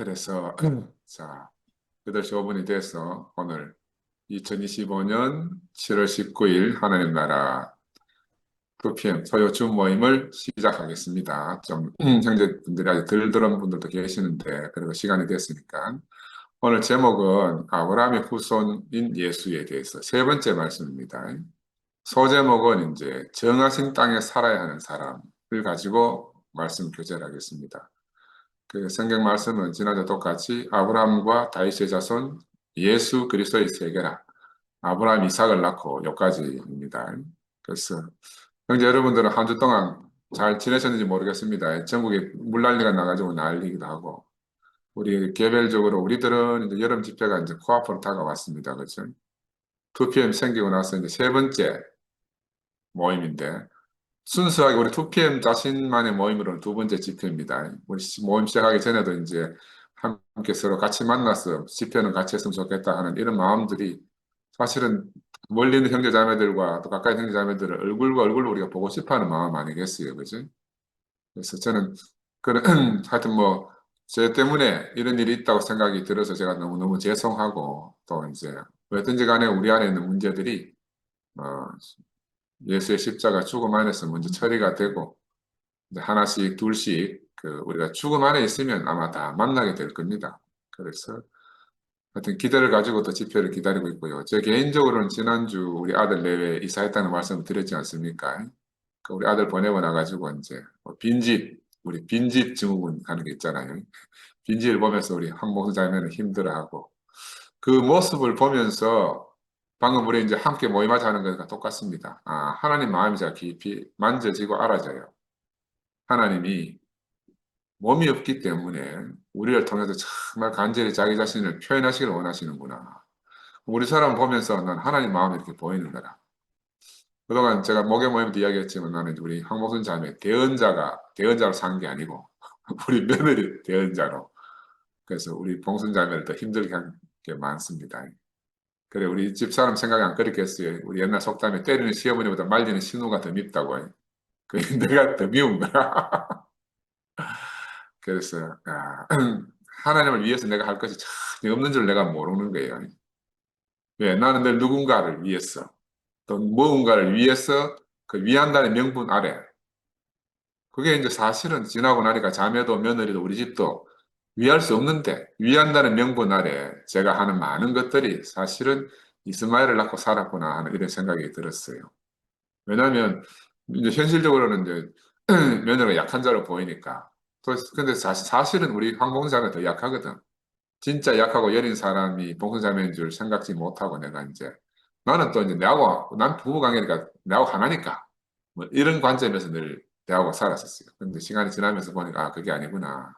그래서 자, 8시 5분이 돼서 오늘 2025년 7월 19일 하나님 나라 2PM 소요 줌 모임을 시작하겠습니다. 좀 형제분들이 아직 덜 들은 분들도 계시는데 그리고 시간이 됐으니까 오늘 제목은 아브라함의 후손인 예수에 대해서 세 번째 말씀입니다. 소제목은 이제 정하신 땅에 살아야 하는 사람을 가지고 말씀 교제를 하겠습니다. 그 성경 말씀은 지난주 똑같이 아브라함과 다윗의 자손 예수 그리스도의 세계라. 아브라함 이삭을 낳고 여기까지입니다. 그래서 형제 여러분들은 한 주 동안 잘 지내셨는지 모르겠습니다. 전국에 물난리가 나가지고 난리기도 하고 우리 개별적으로 우리들은 이제 여름 집회가 이제 코앞으로 다가왔습니다. 그렇죠? 2PM 생기고 나서 이제 세 번째 모임인데 순수하게 우리 2PM 자신만의 모임으로는 두 번째 집회입니다. 우리 모임 시작하기 전에도 이제 함께 서로 같이 만나서 집회는 같이 했으면 좋겠다 하는 이런 마음들이 사실은 멀리 있는 형제 자매들과 또 가까이 있는 형제 자매들을 얼굴과 얼굴로 우리가 보고 싶어 하는 마음 아니겠어요. 그죠? 그래서 저는 그런 하여튼 뭐 제 때문에 이런 일이 있다고 생각이 들어서 제가 너무너무 죄송하고 또 이제 어떤지 간에 우리 안에 있는 문제들이 어, 예수의 십자가 죽음 안에서 먼저 처리가 되고 이제 하나씩 둘씩 그 우리가 죽음 안에 있으면 아마 다 만나게 될 겁니다. 그래서 하여튼 기대를 가지고 또 집회를 기다리고 있고요. 제 개인적으로는 지난주 우리 아들 내외 이사했다는 말씀을 드렸지 않습니까? 그 우리 아들 보내고 나가지고 이제 뭐 빈집 우리 빈집 증후군 하는 게 있잖아요. 빈집을 보면서 우리 황봉수 자매는 힘들어하고 그 모습을 보면서 방금 우리 이제 함께 모임하자 하는 것과 똑같습니다. 아, 하나님 마음이 제가 깊이 만져지고 알아져요. 하나님이 몸이 없기 때문에 우리를 통해서 정말 간절히 자기 자신을 표현하시길 원하시는구나. 우리 사람 보면서 난 하나님 마음이 이렇게 보이는 거라. 그동안 제가 목회 모임도 이야기했지만 나는 우리 황목순 자매 대언자로 산 게 아니고 우리 며느리 대언자로 그래서 우리 봉순 자매를 더 힘들게 한 게 많습니다. 그래 우리 집사람 생각이 안 그렇겠어요. 우리 옛날 속담에 때리는 시어머니보다 말리는 신우가 더 밉다고 해요. 그 내가 더 미운 거야. 그래서 하나님을 위해서 내가 할 것이 전혀 없는 줄 내가 모르는 거예요. 왜? 나는 늘 누군가를 위해서 또 무언가를 위해서 그 위한다는 명분 아래 그게 이제 사실은 지나고 나니까 자매도 며느리도 우리 집도 위할 수 없는데 위한다는 명분 아래 제가 하는 많은 것들이 사실은 이스마엘을 낳고 살았구나 하는 이런 생각이 들었어요. 왜냐하면 이제 현실적으로는 이제 며느리가 약한 자로 보이니까 또 근데 사실은 우리 황봉사가 더 약하거든. 진짜 약하고 여린 사람이 봉사자매인 줄 생각지 못하고 내가 이제 나는 또 이제 내하고 난 부부관계니까 내하고 하나니까 뭐 이런 관점에서 늘 대하고 살았었어요. 근데 시간이 지나면서 보니까 아, 그게 아니구나.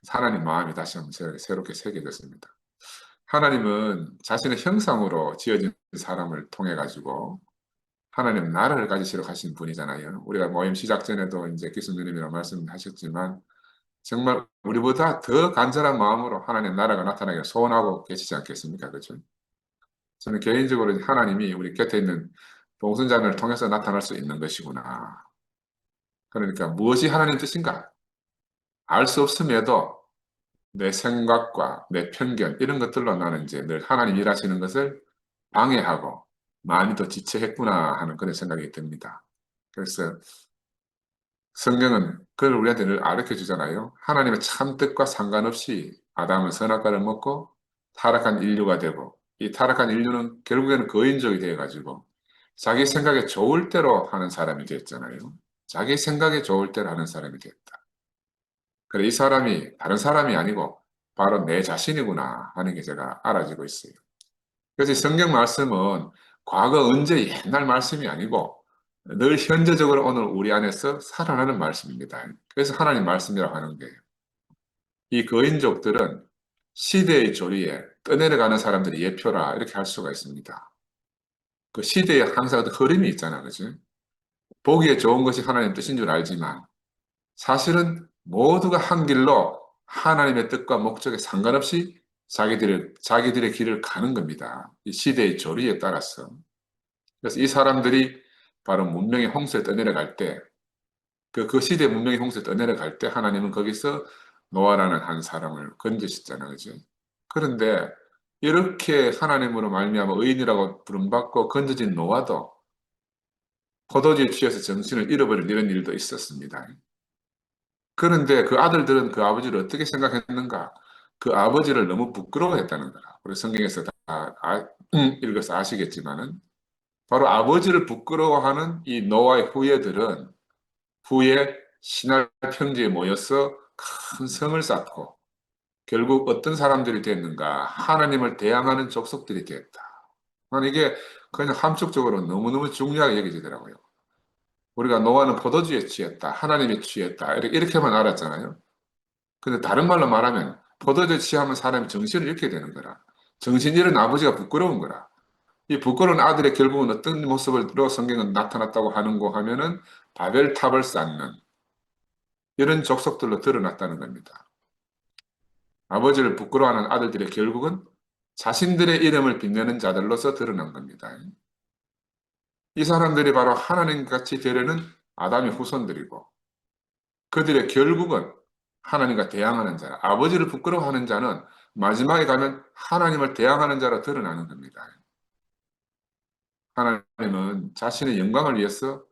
하나님 마음이 다시 한번 새롭게 새겨졌습니다. 하나님은 자신의 형상으로 지어진 사람을 통해 가지고 하나님 나라를 가지시러 가신 분이잖아요. 우리가 모임 시작 전에도 이제 기수님이라고 말씀하셨지만 정말 우리보다 더 간절한 마음으로 하나님 나라가 나타나기를 소원하고 계시지 않겠습니까? 그렇죠? 저는 개인적으로 하나님이 우리 곁에 있는 봉순자매를 통해서 나타날 수 있는 것이구나. 그러니까 무엇이 하나님 뜻인가? 알 수 없음에도 내 생각과 내 편견 이런 것들로 나는 이제 늘 하나님 일하시는 것을 방해하고 많이 더 지체했구나 하는 그런 생각이 듭니다. 그래서 성경은 그걸 우리한테 늘 가르쳐 주잖아요. 하나님의 참 뜻과 상관없이 아담은 선악과를 먹고 타락한 인류가 되고 이 타락한 인류는 결국에는 거인족이 되어가지고 자기 생각에 좋을 대로 하는 사람이 됐잖아요. 자기 생각에 좋을 대로 하는 사람이 됐다. 그래 이 사람이 다른 사람이 아니고 바로 내 자신이구나 하는 게 제가 알아지고 있어요. 그래서 이 성경 말씀은 과거 언제 옛날 말씀이 아니고 늘 현재적으로 오늘 우리 안에서 살아나는 말씀입니다. 그래서 하나님 말씀이라고 하는 거예요. 이 거인족들은 시대의 조리에 떠내려가는 사람들의 예표라 이렇게 할 수가 있습니다. 그 시대에 항상 어떤 흐름이 있잖아, 그지? 보기에 좋은 것이 하나님 뜻인 줄 알지만 사실은 모두가 한 길로 하나님의 뜻과 목적에 상관없이 자기들의 길을 가는 겁니다. 이 시대의 조리에 따라서. 그래서 이 사람들이 바로 문명의 홍수에 떠내려갈 때, 그 시대 문명의 홍수에 떠내려갈 때 하나님은 거기서 노아라는 한 사람을 건지셨잖아요. 그죠? 그런데 이렇게 하나님으로 말미암아 의인이라고 부름받고 건져진 노아도 포도주에 취해서 정신을 잃어버릴 이런 일도 있었습니다. 그런데 그 아들들은 그 아버지를 어떻게 생각했는가? 그 아버지를 너무 부끄러워했다는 거라. 우리 성경에서 다 읽어서 아시겠지만은 바로 아버지를 부끄러워하는 이 노아의 후예들은 후에 신할 평지에 모여서 큰 성을 쌓고 결국 어떤 사람들이 됐는가? 하나님을 대항하는 족속들이 됐다. 이게 그냥 함축적으로 너무너무 중요하게 여겨지더라고요. 우리가 노아는 포도주에 취했다. 하나님에 취했다. 이렇게만 알았잖아요. 근데 다른 말로 말하면 포도주에 취하면 사람이 정신을 잃게 되는 거라. 정신 잃은 아버지가 부끄러운 거라. 이 부끄러운 아들의 결국은 어떤 모습으로 성경은 나타났다고 하는고 하면은 바벨탑을 쌓는 이런 족속들로 드러났다는 겁니다. 아버지를 부끄러워하는 아들들의 결국은 자신들의 이름을 빛내는 자들로서 드러난 겁니다. 이 사람들이 바로 하나님같이 되려는 아담의 후손들이고 그들의 결국은 하나님과 대항하는 자라. 아버지를 부끄러워하는 자는 마지막에 가면 하나님을 대항하는 자로 드러나는 겁니다. 하나님은 자신의 영광을 위해서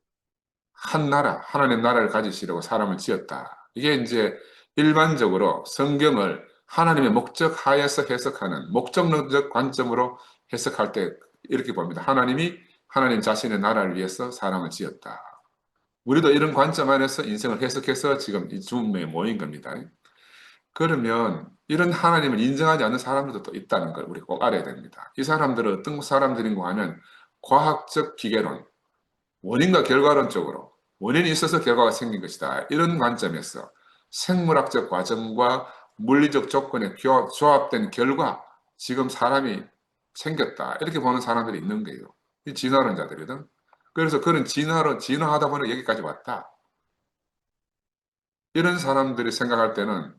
한 나라, 하나님 나라를 가지시려고 사람을 지었다. 이게 이제 일반적으로 성경을 하나님의 목적 하에서 해석하는 목적론적 관점으로 해석할 때 이렇게 봅니다. 하나님이 하나님 자신의 나라를 위해서 사람을 지었다. 우리도 이런 관점 안에서 인생을 해석해서 지금 이 줌에 모인 겁니다. 그러면 이런 하나님을 인정하지 않는 사람들도 또 있다는 걸 우리 꼭 알아야 됩니다. 이 사람들은 어떤 사람들인가 하면 과학적 기계론, 원인과 결과론적으로 원인이 있어서 결과가 생긴 것이다. 이런 관점에서 생물학적 과정과 물리적 조건의 조합된 결과 지금 사람이 생겼다. 이렇게 보는 사람들이 있는 거예요. 이 진화론자들이거든. 그래서 그런 진화하다 보니 여기까지 왔다. 이런 사람들이 생각할 때는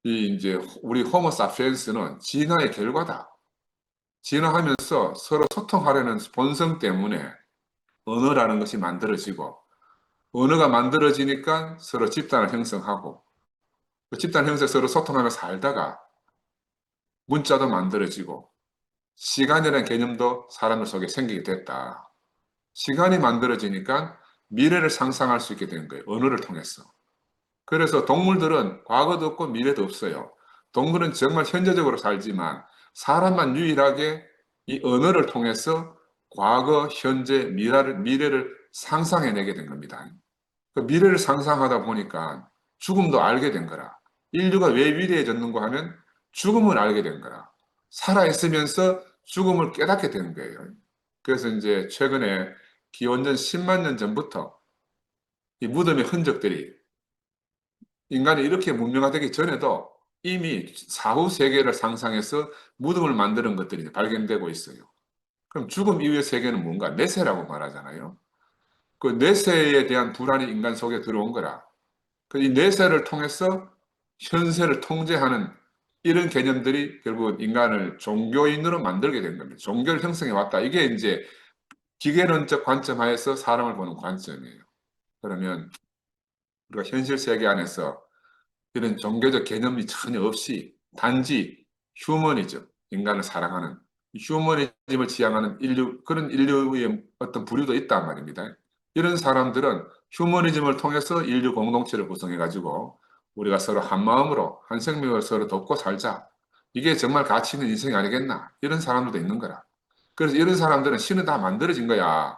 이 이제 우리 호모 사피엔스는 진화의 결과다. 진화하면서 서로 소통하려는 본성 때문에 언어라는 것이 만들어지고 언어가 만들어지니까 서로 집단을 형성하고 그 집단 형성 서로 소통하며 살다가 문자도 만들어지고 시간이라는 개념도 사람들 속에 생기게 됐다. 시간이 만들어지니까 미래를 상상할 수 있게 된 거예요. 언어를 통해서. 그래서 동물들은 과거도 없고 미래도 없어요. 동물은 정말 현재적으로 살지만 사람만 유일하게 이 언어를 통해서 과거, 현재, 미래를 상상해내게 된 겁니다. 그 미래를 상상하다 보니까 죽음도 알게 된 거라. 인류가 왜 위대해졌는가 하면 죽음을 알게 된 거라. 살아있으면서 죽음을 깨닫게 된 거예요. 그래서 이제 최근에 기원전 10만 년 전부터 이 무덤의 흔적들이 인간이 이렇게 문명화되기 전에도 이미 사후 세계를 상상해서 무덤을 만드는 것들이 발견되고 있어요. 그럼 죽음 이후의 세계는 뭔가? 내세라고 말하잖아요. 그 내세에 대한 불안이 인간 속에 들어온 거라. 이 내세를 통해서 현세를 통제하는 이런 개념들이 결국 인간을 종교인으로 만들게 된 겁니다. 종교를 형성해 왔다. 이게 이제 기계론적 관점 하에서 사람을 보는 관점이에요. 그러면 우리가 현실 세계 안에서 이런 종교적 개념이 전혀 없이 단지 휴머니즘, 인간을 사랑하는 휴머니즘을 지향하는 그런 인류의 어떤 부류도 있단 말입니다. 이런 사람들은 휴머니즘을 통해서 인류 공동체를 구성해가지고 우리가 서로 한 마음으로 한 생명을 서로 돕고 살자. 이게 정말 가치 있는 인생이 아니겠나? 이런 사람들도 있는 거라. 그래서 이런 사람들은 신은 다 만들어진 거야.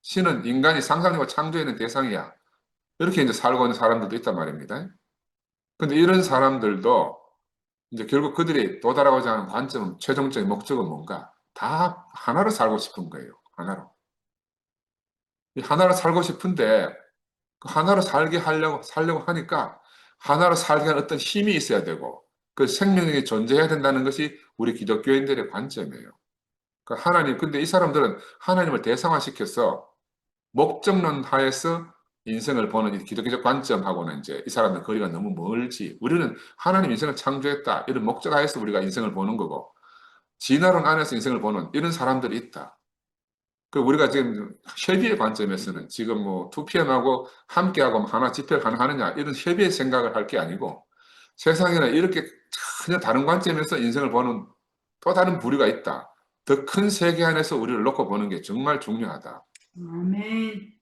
신은 인간이 상상력을 창조해낸 대상이야. 이렇게 이제 살고 있는 사람들도 있단 말입니다. 근데 이런 사람들도 이제 결국 그들이 도달하고자 하는 관점은 최종적인 목적은 뭔가? 다 하나로 살고 싶은 거예요. 하나로. 이 하나로 살고 싶은데 그 하나로 살려고 하니까 하나로 살게 하는 어떤 힘이 있어야 되고 그 생명력이 존재해야 된다는 것이 우리 기독교인들의 관점이에요. 그 하나님, 근데 이 사람들은 하나님을 대상화시켜서 목적론 하에서 인생을 보는 이 기독교적 관점하고는 이제 이 사람들 거리가 너무 멀지. 우리는 하나님 인생을 창조했다. 이런 목적 하에서 우리가 인생을 보는 거고, 진화론 안에서 인생을 보는 이런 사람들이 있다. 그 우리가 지금 협의의 관점에서는 지금 뭐 2PM하고 함께하고 하나 집회를 하나 하느냐 이런 협의의 생각을 할 게 아니고 세상에는 이렇게 전혀 다른 관점에서 인생을 보는 또 다른 부류가 있다. 더 큰 세계 안에서 우리를 놓고 보는 게 정말 중요하다. 아멘.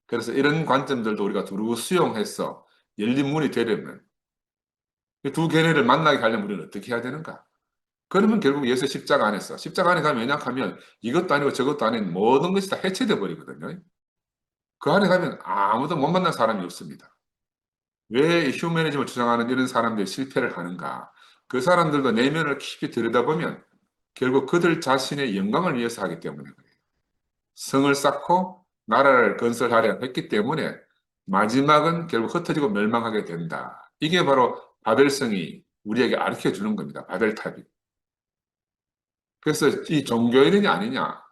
그래서 이런 관점들도 우리가 두루 수용해서 열린 문이 되려면 이 두 견해를 만나게 하려면 우리는 어떻게 해야 되는가? 그러면 결국 예수 십자가 안에서 십자가 안에 가면 왜냐하면 이것도 아니고 저것도 아닌 모든 것이 다 해체돼 버리거든요. 그 안에 가면 아무도 못 만난 사람이 없습니다. 왜 휴머니즘을 주장하는 이런 사람들이 실패를 하는가? 그 사람들도 내면을 깊이 들여다보면 결국 그들 자신의 영광을 위해서 하기 때문에 그래요. 성을 쌓고 나라를 건설하려 했기 때문에 마지막은 결국 흩어지고 멸망하게 된다. 이게 바로 바벨성이 우리에게 가르쳐 주는 겁니다. 바벨탑이. 그래서 이 종교인이 아니냐,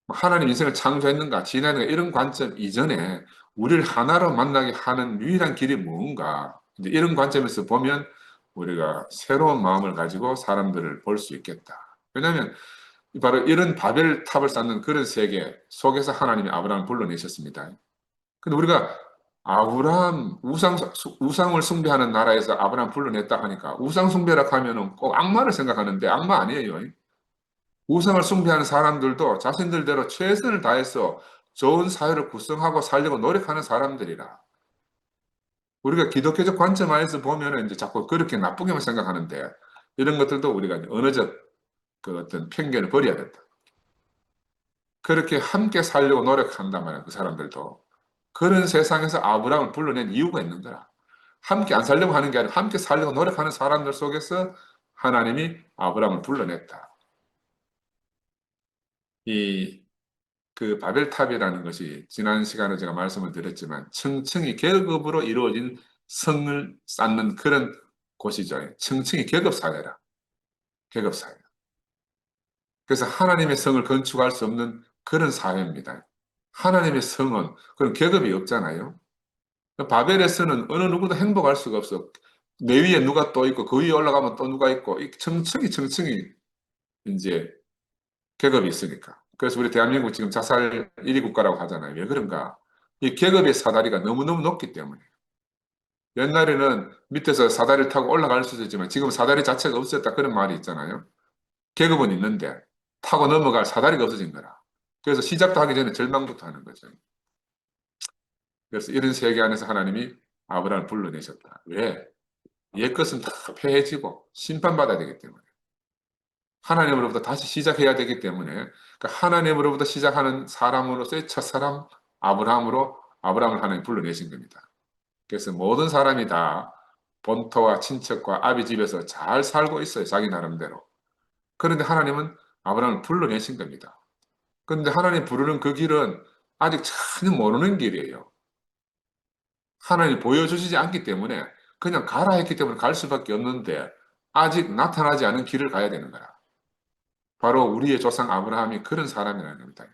하나님 인생을 창조했는가, 지나는가 이런 관점 이전에 우리를 하나로 만나게 하는 유일한 길이 뭔가, 이제 이런 관점에서 보면 우리가 새로운 마음을 가지고 사람들을 볼 수 있겠다. 왜냐하면 바로 이런 바벨탑을 쌓는 그런 세계 속에서 하나님이 아브라함을 불러내셨습니다. 근데 우리가 아브라함 우상을 숭배하는 나라에서 아브라함 불러냈다 하니까 우상 숭배라 하면은 꼭 악마를 생각하는데 악마 아니에요. 우상을 숭배하는 사람들도 자신들대로 최선을 다해서 좋은 사회를 구성하고 살려고 노력하는 사람들이라. 우리가 기독교적 관점 안에서 보면은 이제 자꾸 그렇게 나쁘게만 생각하는데 이런 것들도 우리가 언어적 그 어떤 편견을 버려야 된다. 그렇게 함께 살려고 노력한단 말이야, 그 사람들도. 그런 세상에서 아브라함을 불러낸 이유가 있는 거라. 함께 안 살려고 하는 게 아니라 함께 살려고 노력하는 사람들 속에서 하나님이 아브라함을 불러냈다. 이 그 바벨탑이라는 것이 지난 시간에 제가 말씀을 드렸지만 층층이 계급으로 이루어진 성을 쌓는 그런 곳이죠. 층층이 계급사회라. 계급사회. 그래서 하나님의 성을 건축할 수 없는 그런 사회입니다. 하나님의 성은 그런 계급이 없잖아요. 바벨에서는 어느 누구도 행복할 수가 없어. 내 위에 누가 또 있고 그 위에 올라가면 또 누가 있고 층층이 이제 계급이 있으니까. 그래서 우리 대한민국 지금 자살 1위 국가라고 하잖아요. 왜 그런가? 이 계급의 사다리가 너무너무 높기 때문에. 옛날에는 밑에서 사다리를 타고 올라갈 수도 있지만 지금 사다리 자체가 없었다 그런 말이 있잖아요. 계급은 있는데 타고 넘어갈 사다리가 없어진 거라. 그래서 시작도 하기 전에 절망부터 하는 거죠. 그래서 이런 세계 안에서 하나님이 아브라함을 불러내셨다. 왜? 옛것은 다 폐해지고 심판받아야 되기 때문에. 하나님으로부터 다시 시작해야 되기 때문에 그러니까 하나님으로부터 시작하는 사람으로서의 첫사람 아브라함을 하나님 불러내신 겁니다. 그래서 모든 사람이 다 본토와 친척과 아비 집에서 잘 살고 있어요. 자기 나름대로. 그런데 하나님은 아브라함을 불러내신 겁니다. 그런데 하나님 부르는 그 길은 아직 전혀 모르는 길이에요. 하나님이 보여주시지 않기 때문에 그냥 가라 했기 때문에 갈 수밖에 없는데 아직 나타나지 않은 길을 가야 되는 거라. 바로 우리의 조상 아브라함이 그런 사람이라는 겁니다.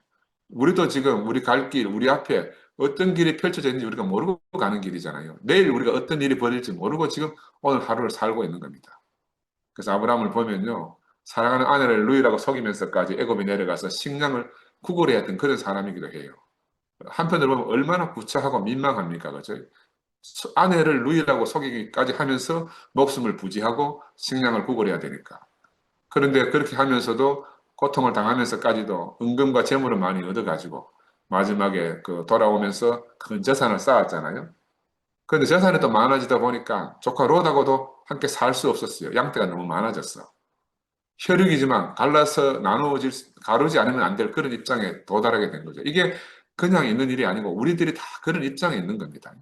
우리도 지금 우리 갈 길, 우리 앞에 어떤 길이 펼쳐져 있는지 우리가 모르고 가는 길이잖아요. 내일 우리가 어떤 일이 벌일지 모르고 지금 오늘 하루를 살고 있는 겁니다. 그래서 아브라함을 보면요. 사랑하는 아내를 루이라고 속이면서까지 애굽에 내려가서 식량을 구걸해야 했던 그런 사람이기도 해요. 한편으로 보면 얼마나 구차하고 민망합니까? 그죠? 아내를 루이라고 속이기까지 하면서 목숨을 부지하고 식량을 구걸해야 되니까. 그런데 그렇게 하면서도 고통을 당하면서까지도 은금과 재물을 많이 얻어가지고 마지막에 그 돌아오면서 큰 재산을 쌓았잖아요. 그런데 재산이 또 많아지다 보니까 조카 롯하고도 함께 살 수 없었어요. 양떼가 너무 많아졌어. 혈육이지만 가르지 않으면 안 될 그런 입장에 도달하게 된 거죠. 이게 그냥 있는 일이 아니고 우리들이 다 그런 입장에 있는 겁니다.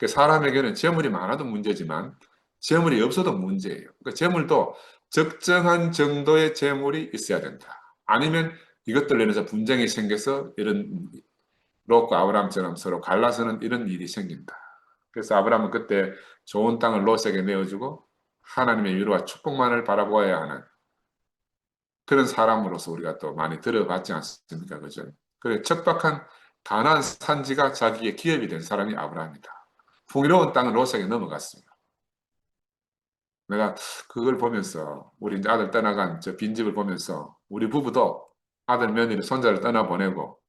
사람에게는 재물이 많아도 문제지만 재물이 없어도 문제예요. 재물도 적정한 정도의 재물이 있어야 된다. 아니면 이것들 인해서 분쟁이 생겨서 이런 롯과 아브라함처럼 서로 갈라서는 이런 일이 생긴다. 그래서 아브라함은 그때 좋은 땅을 롯에게 내어주고 하나님의 위로와 축복만을 바라보아야 하는 그런 사람으로서 우리가 또 많이 들어봤지 않습니까? 그죠? 그래, 척박한 가나안 산지가 자기의 기업이 된 사람이 아브라함이다. 풍요로운 땅은 롯에게 넘어갔습니다. 내가 그걸 보면서 우리 이제 아들 떠나간 저 빈집을 보면서 우리 부부도 아들 며느리 손자를 떠나보내고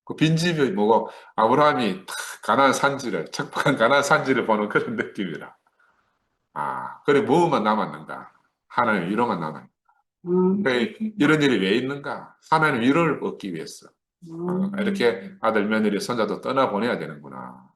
그 빈집이 뭐고 아브라함이 가나안 산지를 척박한 가나안 산지를 보는 그런 느낌이라. 그래, 뭐만 남았는가? 하나님의 위로만 남았는가? 그래, 이런 일이 왜 있는가? 하나님의 위로를 얻기 위해서. 이렇게 아들, 며느리, 손자도 떠나보내야 되는구나.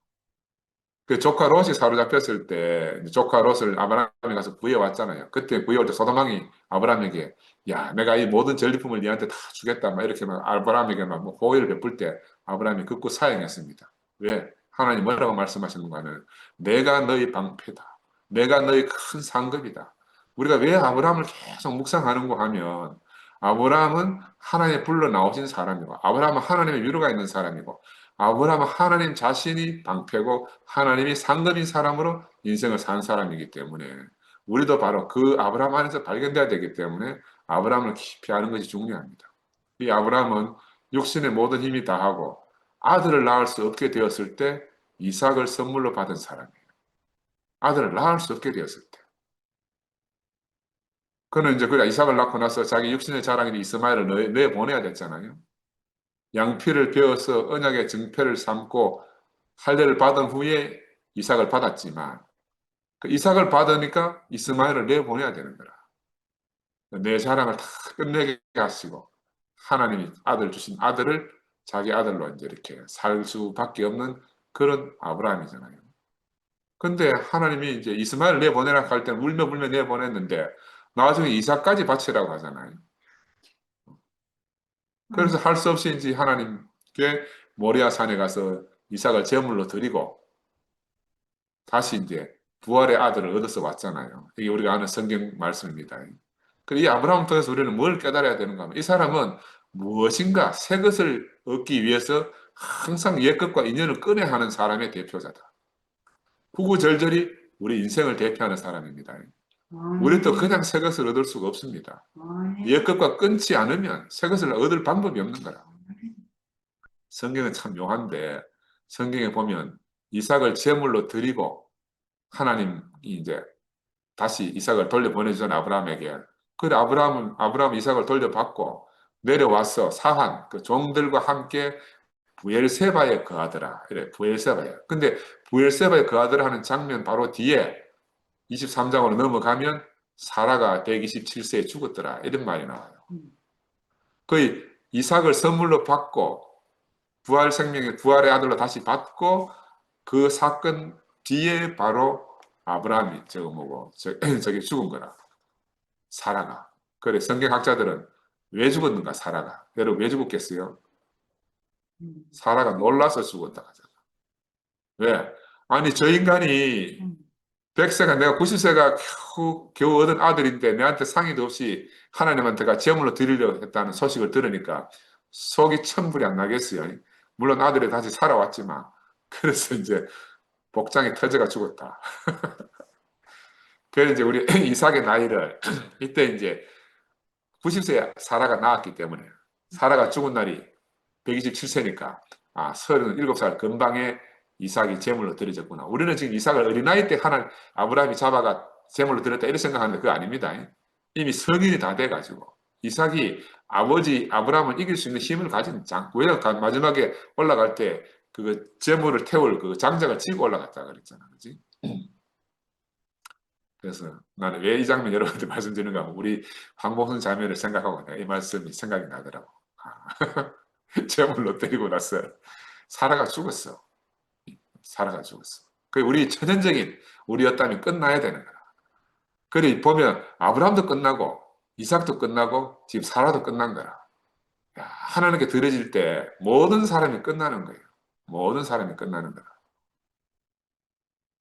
그 조카 롯이 사로잡혔을 때 조카 롯을 아브라함이 가서 구해왔잖아요. 그때 구해올 때 소도망이 아브라함에게 야, 내가 이 모든 전리품을 네한테 다 주겠다. 막 이렇게 막 아브라함에게 막 호의를 베풀 때 아브라함이 극구 사양했습니다. 왜? 하나님 뭐라고 말씀하시는가는 내가 너희 방패다. 내가 너희 큰 상급이다. 우리가 왜 아브라함을 계속 묵상하는가 하면 아브라함은 하나님의 불러 나오신 사람이고 아브라함은 하나님의 위로가 있는 사람이고 아브라함은 하나님 자신이 방패고 하나님이 상급인 사람으로 인생을 산 사람이기 때문에 우리도 바로 그 아브라함 안에서 발견돼야 되기 때문에 아브라함을 깊이 아는 것이 중요합니다. 이 아브라함은 육신의 모든 힘이 다하고 아들을 낳을 수 없게 되었을 때 이삭을 선물로 받은 사람이에요. 아들을 낳을 수 없게 되었을 때. 그는 이제 그 이삭을 낳고 나서 자기 육신의 자랑인 이스마엘을 내보내야 됐잖아요. 양피를 베어서 언약의 증표를 삼고 할례를 받은 후에 이삭을 받았지만 그 이삭을 받으니까 이스마엘을 내보내야 되는 거라. 내 자랑을 다 끝내게 하시고 하나님이 아들 주신 아들을 자기 아들로 이제 이렇게 살 수밖에 없는 그런 아브라함이잖아요. 근데 하나님이 이제 이스마엘 내보내라 할 때는 울며 불며 내보냈는데 나중에 이삭까지 바치라고 하잖아요. 그래서 할 수 없이 이제 하나님께 모리아 산에 가서 이삭을 제물로 드리고 다시 이제 부활의 아들을 얻어서 왔잖아요. 이게 우리가 아는 성경 말씀입니다. 이 아브라함을 통해서 우리는 뭘 깨달아야 되는가 하면 이 사람은 무엇인가 새 것을 얻기 위해서 항상 옛 것과 인연을 끊어야 하는 사람의 대표자다. 구구절절히 우리 인생을 대표하는 사람입니다. 우리도 그냥 새 것을 얻을 수가 없습니다. 옛 것과 끊지 않으면 새 것을 얻을 방법이 없는 거라. 성경은 참 묘한데 성경에 보면 이삭을 제물로 드리고 하나님이 이제 다시 이삭을 돌려보내주던 아브라함에게 그래 아브라함은 이삭을 돌려받고 내려와서 사한 그 종들과 함께 부엘세바에 거하더라. 그래 부엘세바에. 근데 부엘세바에 거하더라 하는 장면 바로 뒤에 23장으로 넘어가면 사라가 127세에 죽었더라. 이런 말이 나와요. 거의 이삭을 선물로 받고 부활 생명의 부활의 아들로 다시 받고 그 사건 뒤에 바로 아브라함이 저거 뭐고 저기 죽은 거라. 사라가. 그래 성경학자들은 왜 죽었는가 사라가. 여러분 왜 죽었겠어요? 사라가 놀라서 죽었다 하잖아. 왜? 아니 저 인간이 100세가 내가 90세가 겨우 얻은 아들인데 내한테 상의도 없이 하나님한테가 제물로 드리려고 했다는 소식을 들으니까 속이 천불이 안 나겠어요. 물론 아들이 다시 살아왔지만 그래서 이제 복장이 터져가 죽었다. 그래서 이제 우리 이삭의 나이를 이때 이제 90세에 사라가 낳았기 때문에 사라가 죽은 날이 127세니까 37살 근방에 이삭이 제물로 드려졌구나. 우리는 지금 이삭을 어린아이 때 아브라함이 잡아가 제물로 드렸다 이렇게 생각하는데 그거 아닙니다. 이미 성인이 다 돼가지고 이삭이 아버지 아브라함을 이길 수 있는 힘을 가진 왜냐 마지막에 올라갈 때 그 제물을 태울 그 장작을 쥐고 올라갔다 그랬잖아, 그렇지? 그래서 나는 왜 이 장면 여러분한테 말씀드리는가 하면 우리 황복순 자매를 생각하고 내가 이 말씀이 생각이 나더라고. 제물로 때리고 나서 사라가 죽었어. 사라가 죽었어. 그 우리 천연적인 우리였다면 끝나야 되는 거야. 그래 보면 아브라함도 끝나고 이삭도 끝나고 지금 사라도 끝난 거야. 야, 하나님께 드려질 때 모든 사람이 끝나는 거예요. 모든 사람이 끝나는 거야.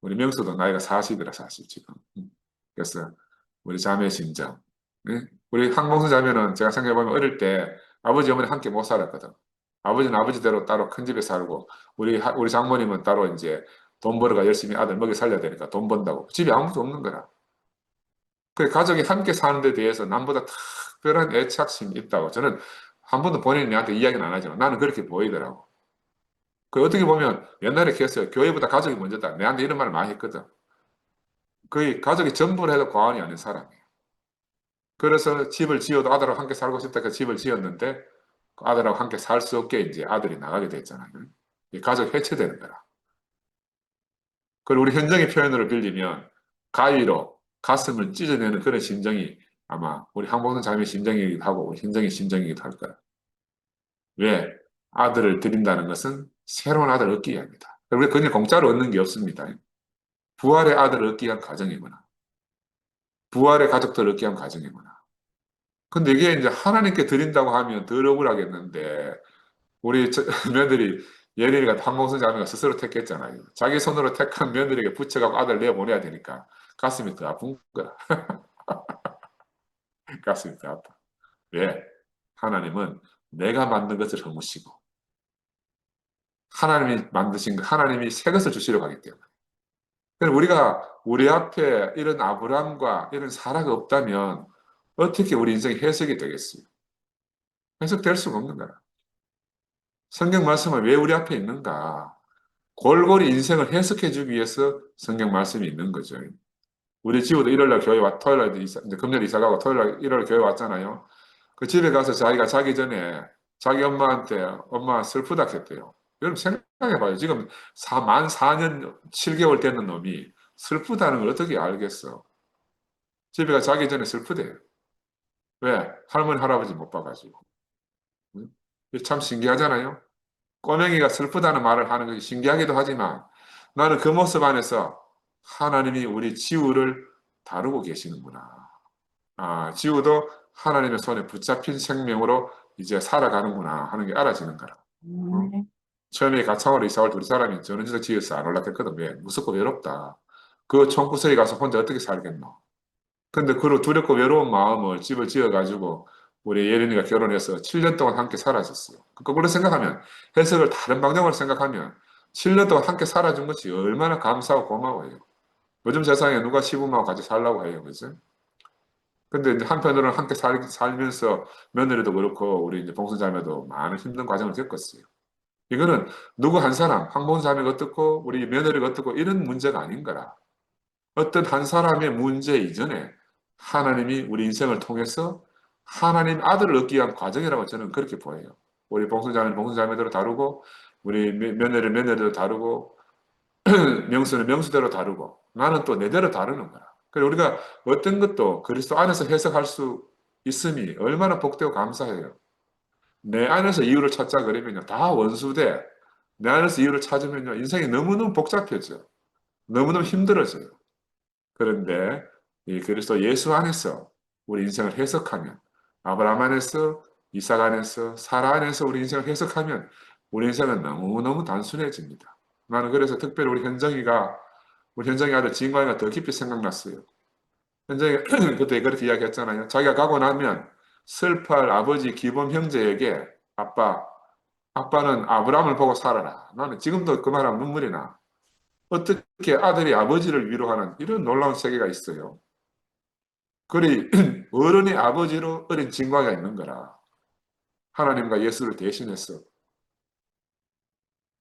우리 명수도 나이가 40이라 사실 지금. 그래서 우리 자매 심정. 네? 우리 항공수 자매는 제가 생각해보면 어릴 때 아버지 어머니 함께 못 살았거든. 아버지는 아버지대로 따로 큰 집에 살고 우리 장모님은 따로 이제 돈 벌어가 열심히 아들 먹여 살려야 되니까 돈 번다고 집에 아무도 없는 거라. 그 가족이 함께 사는 데 대해서 남보다 특별한 애착심이 있다고 저는 한 번도 본인이 나한테 이야기는 안 하지만 나는 그렇게 보이더라고. 그 어떻게 보면 옛날에 그랬어요. 교회보다 가족이 먼저다. 내한테 이런 말을 많이 했거든. 거의 가족이 전부를 해도 과언이 아닌 사람이에요. 그래서 집을 지어도 아들하고 함께 살고 싶다 해서 집을 지었는데 그 아들하고 함께 살 수 없게 이제 아들이 나가게 됐잖아요. 가족 해체되는 거라. 그리고 우리 현정의 표현으로 빌리면 가위로 가슴을 찢어내는 그런 심정이 아마 우리 황봉선 자매의 심정이기도 하고 우리 현정의 심정이기도 할 거야. 왜? 아들을 드린다는 것은 새로운 아들을 얻기 위함이다. 우리 그냥 공짜로 얻는 게 없습니다. 부활의 아들을 얻기 위한 과정이구나. 부활의 가족들을 얻기 위한 과정이구나. 근데 이게 이제 하나님께 드린다고 하면 덜 억울하겠는데 우리 며느리 예린이가 황봉선 자매가 스스로 택했잖아요. 자기 손으로 택한 며느리에게 붙여갖고 아들 내보내야 되니까 가슴이 더 아픈 거야. 가슴이 더 아파. 왜? 하나님은 내가 만든 것을 허무시고 하나님이 만드신 것, 하나님이 새 것을 주시려고 하기 때문에. 그럼 우리가 우리 앞에 이런 아브라함과 이런 사라가 없다면 어떻게 우리 인생이 해석이 되겠어요? 해석될 수가 없는 거야. 성경 말씀은 왜 우리 앞에 있는가? 골고루 인생을 해석해 주기 위해서 성경 말씀이 있는 거죠. 우리 지우도 일요일날 교회 토요일날 이제 금요일 이사 가고 토요일날 일요일 교회 왔잖아요. 그 집에 가서 자기가 자기 전에 자기 엄마한테 엄마 슬프다 했대요. 여러분 생각해봐요. 지금 만 4년 7개월 되는 놈이 슬프다는 걸 어떻게 알겠어? 집에 가 자기 전에 슬프대요. 왜? 할머니 할아버지 못 봐가지고. 응? 이게 참 신기하잖아요. 꼬맹이가 슬프다는 말을 하는 것이 신기하기도 하지만 나는 그 모습 안에서 하나님이 우리 지우를 다루고 계시는구나. 아, 지우도 하나님의 손에 붙잡힌 생명으로 이제 살아가는구나 하는 게 알아지는 거라. 응? 처음에 가창으로 이사 올 때 우리 사람이 전원주택 지어서 안 올라갔거든. 왜? 무섭고 외롭다. 그 총구석에 가서 혼자 어떻게 살겠노? 근데 그 두렵고 외로운 마음을 집을 지어가지고 우리 예린이가 결혼해서 7년 동안 함께 살아줬어요. 거꾸로 생각하면 해석을 다른 방향으로 생각하면 7년 동안 함께 살아준 것이 얼마나 감사하고 고마워요. 요즘 세상에 누가 시부모하고 같이 살라고 해요. 그죠? 근데 이제 한편으로는 함께 살면서 며느리도 그렇고 우리 이제 봉수자매도 많은 힘든 과정을 겪었어요. 이거는 누구 한 사람, 황봉자매가 어떻고 우리 며느리가 어떻고 이런 문제가 아닌 거라. 어떤 한 사람의 문제 이전에 하나님이 우리 인생을 통해서 하나님 아들을 얻기 위한 과정이라고 저는 그렇게 보여요. 우리 봉수자매는 봉수자매대로 다루고 우리 며느리는 며느리대로 다루고 명수는 명수대로 다루고 나는 또 내대로 다루는 거야. 그래서 우리가 어떤 것도 그리스도 안에서 해석할 수 있음이 얼마나 복되고 감사해요. 내 안에서 이유를 찾자 그러면요 다 원수돼. 내 안에서 이유를 찾으면요 인생이 너무너무 복잡해져. 너무너무 힘들어져요. 그런데 이 그리스도 예수 안에서 우리 인생을 해석하면 아브라함 안에서 이삭 안에서 사라 안에서 우리 인생을 해석하면 우리 인생은 너무너무 단순해집니다. 나는 그래서 특별히 우리 현정이 아들 진광이가 더 깊이 생각났어요. 현정이 그때 그렇게 이야기했잖아요. 자기가 가고 나면 슬퍼할 아버지 기범 형제에게 아빠는 아브라함을 보고 살아라. 나는 지금도 그 말하면 눈물이 나. 어떻게 아들이 아버지를 위로하는 이런 놀라운 세계가 있어요. 그리 어른의 아버지로 어린 진광이가 있는 거라. 하나님과 예수를 대신했어.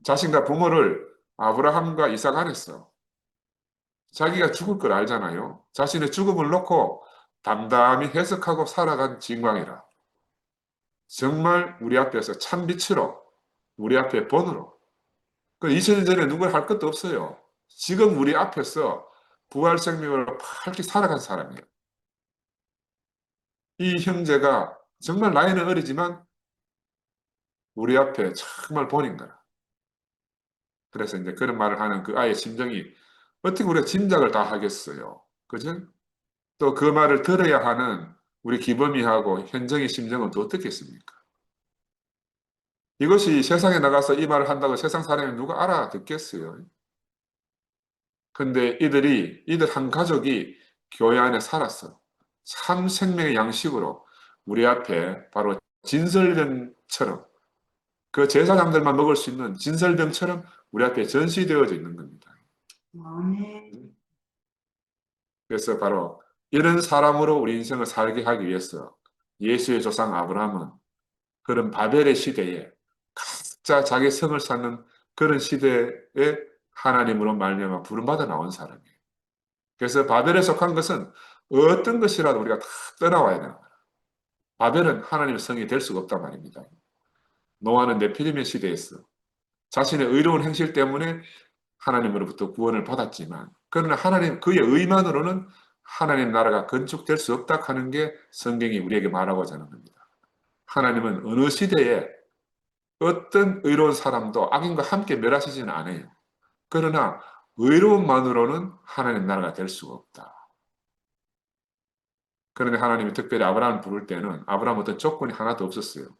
자신과 부모를 아브라함과 이삭 안에서 자기가 죽을 걸 알잖아요. 자신의 죽음을 놓고 담담히 해석하고 살아간 진광이라. 정말 우리 앞에서 참빛으로 우리 앞에 본으로 그 2000년 전에 누구를 할 것도 없어요. 지금 우리 앞에서 부활 생명을 밝게 살아간 사람이에요. 이 형제가 정말 나이는 어리지만 우리 앞에 정말 본인 거야. 그래서 이제 그런 말을 하는 그 아이의 심정이 어떻게 우리가 짐작을 다 하겠어요. 그죠? 또 그 말을 들어야 하는 우리 기범이하고 현정의 심정은 또 어떻겠습니까? 이것이 세상에 나가서 이 말을 한다고 세상 사람이 누가 알아듣겠어요. 근데 이들 한 가족이 교회 안에 살았어. 참 생명의 양식으로 우리 앞에 바로 진설병처럼 그 제사장들만 먹을 수 있는 진설병처럼 우리 앞에 전시되어져 있는 겁니다. 그래서 바로 이런 사람으로 우리 인생을 살게 하기 위해서 예수의 조상 아브라함은 그런 바벨의 시대에 각자 자기 성을 쌓는 그런 시대에 하나님으로 말미암아 부름받아 나온 사람이에요. 그래서 바벨에 속한 것은 어떤 것이라도 우리가 다 떠나와야 되는 거예요. 바벨은 하나님의 성이 될 수가 없단 말입니다. 노아는 네피림의 시대에서 자신의 의로운 행실 때문에 하나님으로부터 구원을 받았지만 그러나 하나님 그의 의만으로는 하나님 나라가 건축될 수 없다 하는 게 성경이 우리에게 말하고자 하는 겁니다. 하나님은 어느 시대에 어떤 의로운 사람도 악인과 함께 멸하시지는 않아요. 그러나 의로움만으로는 하나님 나라가 될 수가 없다. 그런데 하나님이 특별히 아브라함을 부를 때는 아브라함 어떤 조건이 하나도 없었어요.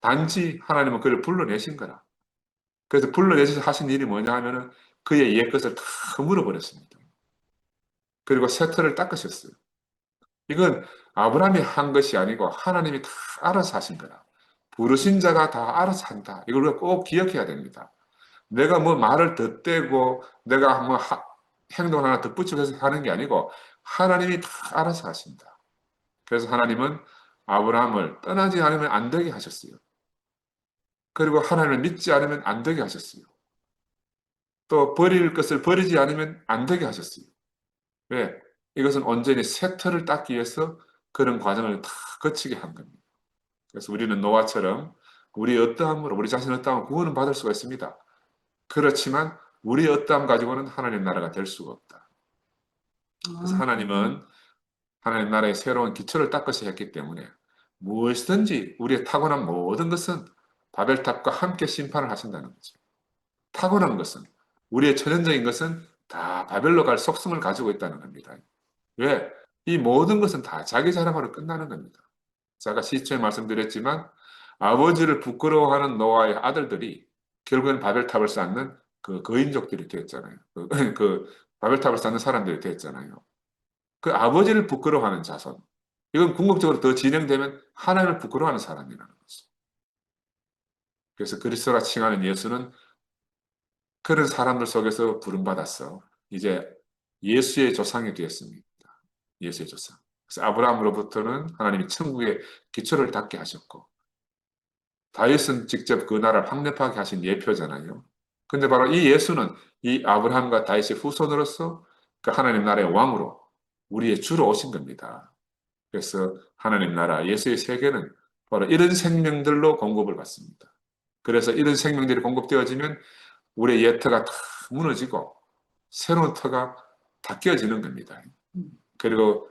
단지 하나님은 그를 불러내신 거라. 그래서 불러내셔서 하신 일이 뭐냐 하면은 그의 옛것을 다 물어버렸습니다. 그리고 쇠터를 닦으셨어요. 이건 아브라함이 한 것이 아니고 하나님이 다 알아서 하신 거라. 부르신 자가 다 알아서 한다. 이걸 우리가 꼭 기억해야 됩니다. 내가 뭐 말을 덧대고 내가 뭐 행동 하나 덧붙이고 해서 하는 게 아니고 하나님이 다 알아서 하신다. 그래서 하나님은 아브라함을 떠나지 않으면 안 되게 하셨어요. 그리고 하나님을 믿지 않으면 안 되게 하셨어요. 또 버릴 것을 버리지 않으면 안 되게 하셨어요. 왜? 이것은 온전히 새 터를 닦기 위해서 그런 과정을 다 거치게 한 겁니다. 그래서 우리는 노아처럼 우리 어떠함으로 우리 자신 어떠함으로 구원은 받을 수가 있습니다. 그렇지만 우리 어떠함 가지고는 하나님 나라가 될 수가 없다. 그래서 하나님은 하나님 나라의 새로운 기초를 닦으셔야 했기 때문에 무엇이든지 우리의 타고난 모든 것은 바벨탑과 함께 심판을 하신다는 거죠. 타고난 것은 우리의 천연적인 것은 다 바벨로 갈 속성을 가지고 있다는 겁니다. 왜? 이 모든 것은 다 자기 자랑으로 끝나는 겁니다. 제가 시초에 말씀드렸지만 아버지를 부끄러워하는 노아의 아들들이 결국엔 바벨탑을 쌓는 그 거인족들이 되었잖아요. 그 바벨탑을 쌓는 사람들이 되었잖아요. 그 아버지를 부끄러워하는 자손. 이건 궁극적으로 더 진행되면 하나님을 부끄러워하는 사람이라는 거죠. 그래서 그리스도라 칭하는 예수는 그런 사람들 속에서 부름받았어. 이제 예수의 조상이 되었습니다. 예수의 조상. 그래서 아브라함으로부터는 하나님이 천국의 기초를 닦게 하셨고 다윗은 직접 그 나라를 확립하게 하신 예표잖아요. 근데 바로 이 예수는 이 아브라함과 다윗의 후손으로서 그 하나님 나라의 왕으로 우리의 주로 오신 겁니다. 그래서 하나님 나라 예수의 세계는 바로 이런 생명들로 공급을 받습니다. 그래서 이런 생명들이 공급되어지면 우리의 옛 터가 다 무너지고 새로운 터가 다 끼어지는 겁니다. 그리고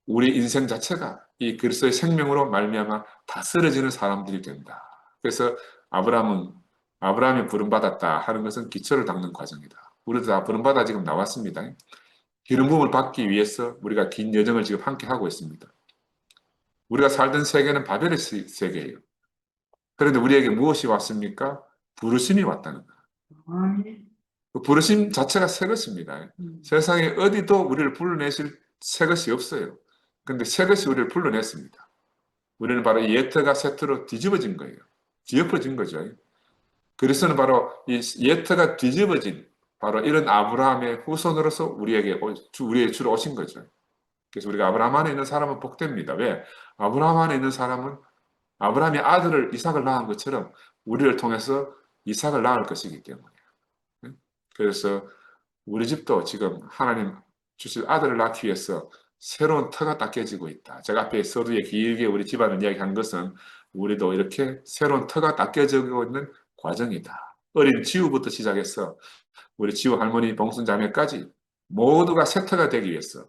우리 인생 자체가 이 그리스도의 생명으로 말미암아 다 쓰러지는 사람들이 된다. 그래서 아브라함이 부름받았다 하는 것은 기초를 닦는 과정이다. 우리도 다 부름받아 지금 나왔습니다. 기름 부음을 받기 위해서 우리가 긴 여정을 지금 함께 하고 있습니다. 우리가 살던 세계는 바벨의 세계예요. 그런데 우리에게 무엇이 왔습니까? 부르심이 왔다는 거예요. 그 부르심 자체가 새 것입니다. 세상에 어디도 우리를 불러내실 새 것이 없어요. 근데 새 것이 우리를 불러냈습니다. 우리는 바로 이 예터가 세터로 뒤집어진 거예요. 뒤엎어진 거죠. 그리스도는 바로 이 예터가 뒤집어진 바로 이런 아브라함의 후손으로서 우리의 주로 오신 거죠. 그래서 우리가 아브라함 안에 있는 사람은 복됩니다. 왜? 아브라함 안에 있는 사람은 아브라함이 아들을 이삭을 낳은 것처럼 우리를 통해서 이삭을 낳을 것이기 때문에. 그래서 우리 집도 지금 하나님 주실 아들을 낳기 위해서 새로운 터가 딱 깨지고 있다. 제가 앞에 서두에 길게 우리 집안을 이야기한 것은 우리도 이렇게 새로운 터가 딱 깨지고 있는 과정이다. 어린 지우부터 시작해서 우리 지우 할머니, 봉순 자매까지 모두가 새 터가 되기 위해서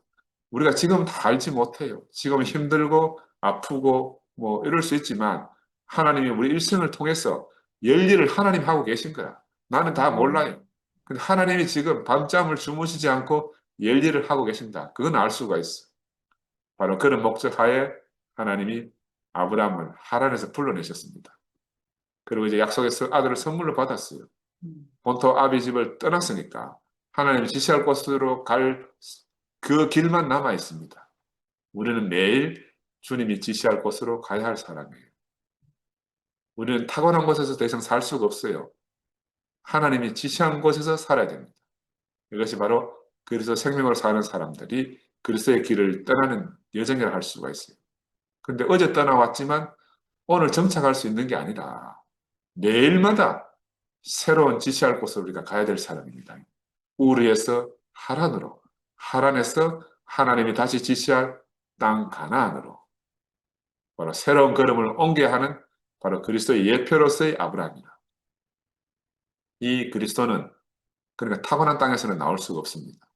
우리가 지금 다 알지 못해요. 지금 힘들고 아프고 뭐 이럴 수 있지만 하나님이 우리 일생을 통해서 열일을 하나님 하고 계신 거야. 나는 다 몰라요. 근데 하나님이 지금 밤잠을 주무시지 않고 열일을 하고 계신다. 그건 알 수가 있어. 바로 그런 목적 하에 하나님이 아브라함을 하란에서 불러내셨습니다. 그리고 이제 약속의 아들을 선물로 받았어요. 본토 아비 집을 떠났으니까 하나님이 지시할 곳으로 갈 그 길만 남아 있습니다. 우리는 매일 주님이 지시할 곳으로 가야 할 사람이에요. 우리는 타고난 곳에서 더 이상 살 수가 없어요. 하나님이 지시한 곳에서 살아야 됩니다. 이것이 바로 그리스도 생명으로 사는 사람들이 그리스도의 길을 떠나는 여정이라 할 수가 있어요. 근데 어제 떠나왔지만 오늘 정착할 수 있는 게 아니라 매일마다 새로운 지시할 곳으로 우리가 가야 될 사람입니다. 우르에서 하란으로, 하란에서 하나님이 다시 지시할 땅 가나안으로 바로 새로운 걸음을 옮겨야 하는 바로 그리스도의 예표로서의 아브라함이다. 이 그리스도는 그러니까 타고난 땅에서는 나올 수가 없습니다.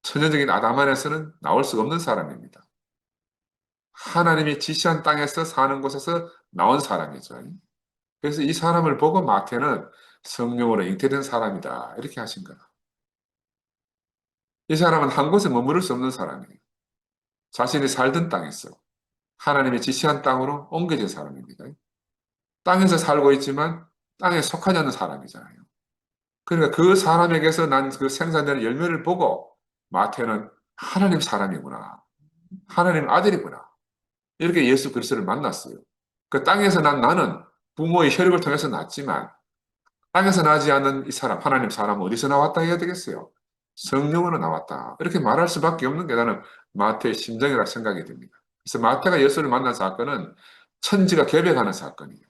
천연적인 아담 안에서는 나올 수가 없는 사람입니다. 하나님이 지시한 땅에서 사는 곳에서 나온 사람이죠. 그래서 이 사람을 보고 마태는 성령으로 잉태된 사람이다. 이렇게 하신 거야. 이 사람은 한 곳에 머무를 수 없는 사람이에요. 자신이 살던 땅에서 하나님이 지시한 땅으로 옮겨진 사람입니다. 땅에서 살고 있지만 땅에 속하지 않는 사람이잖아요. 그러니까 그 사람에게서 난 그 생산되는 열매를 보고 마태는 하나님 사람이구나. 하나님 아들이구나. 이렇게 예수 그리스도를 만났어요. 그 땅에서 난 나는 부모의 혈육을 통해서 났지만 땅에서 나지 않는 이 사람, 하나님 사람은 어디서 나왔다 해야 되겠어요? 성령으로 나왔다. 이렇게 말할 수밖에 없는 게 나는 마태의 심정이라 생각이 듭니다. 그래서 마태가 예수를 만난 사건은 천지가 개벽하는 사건이에요.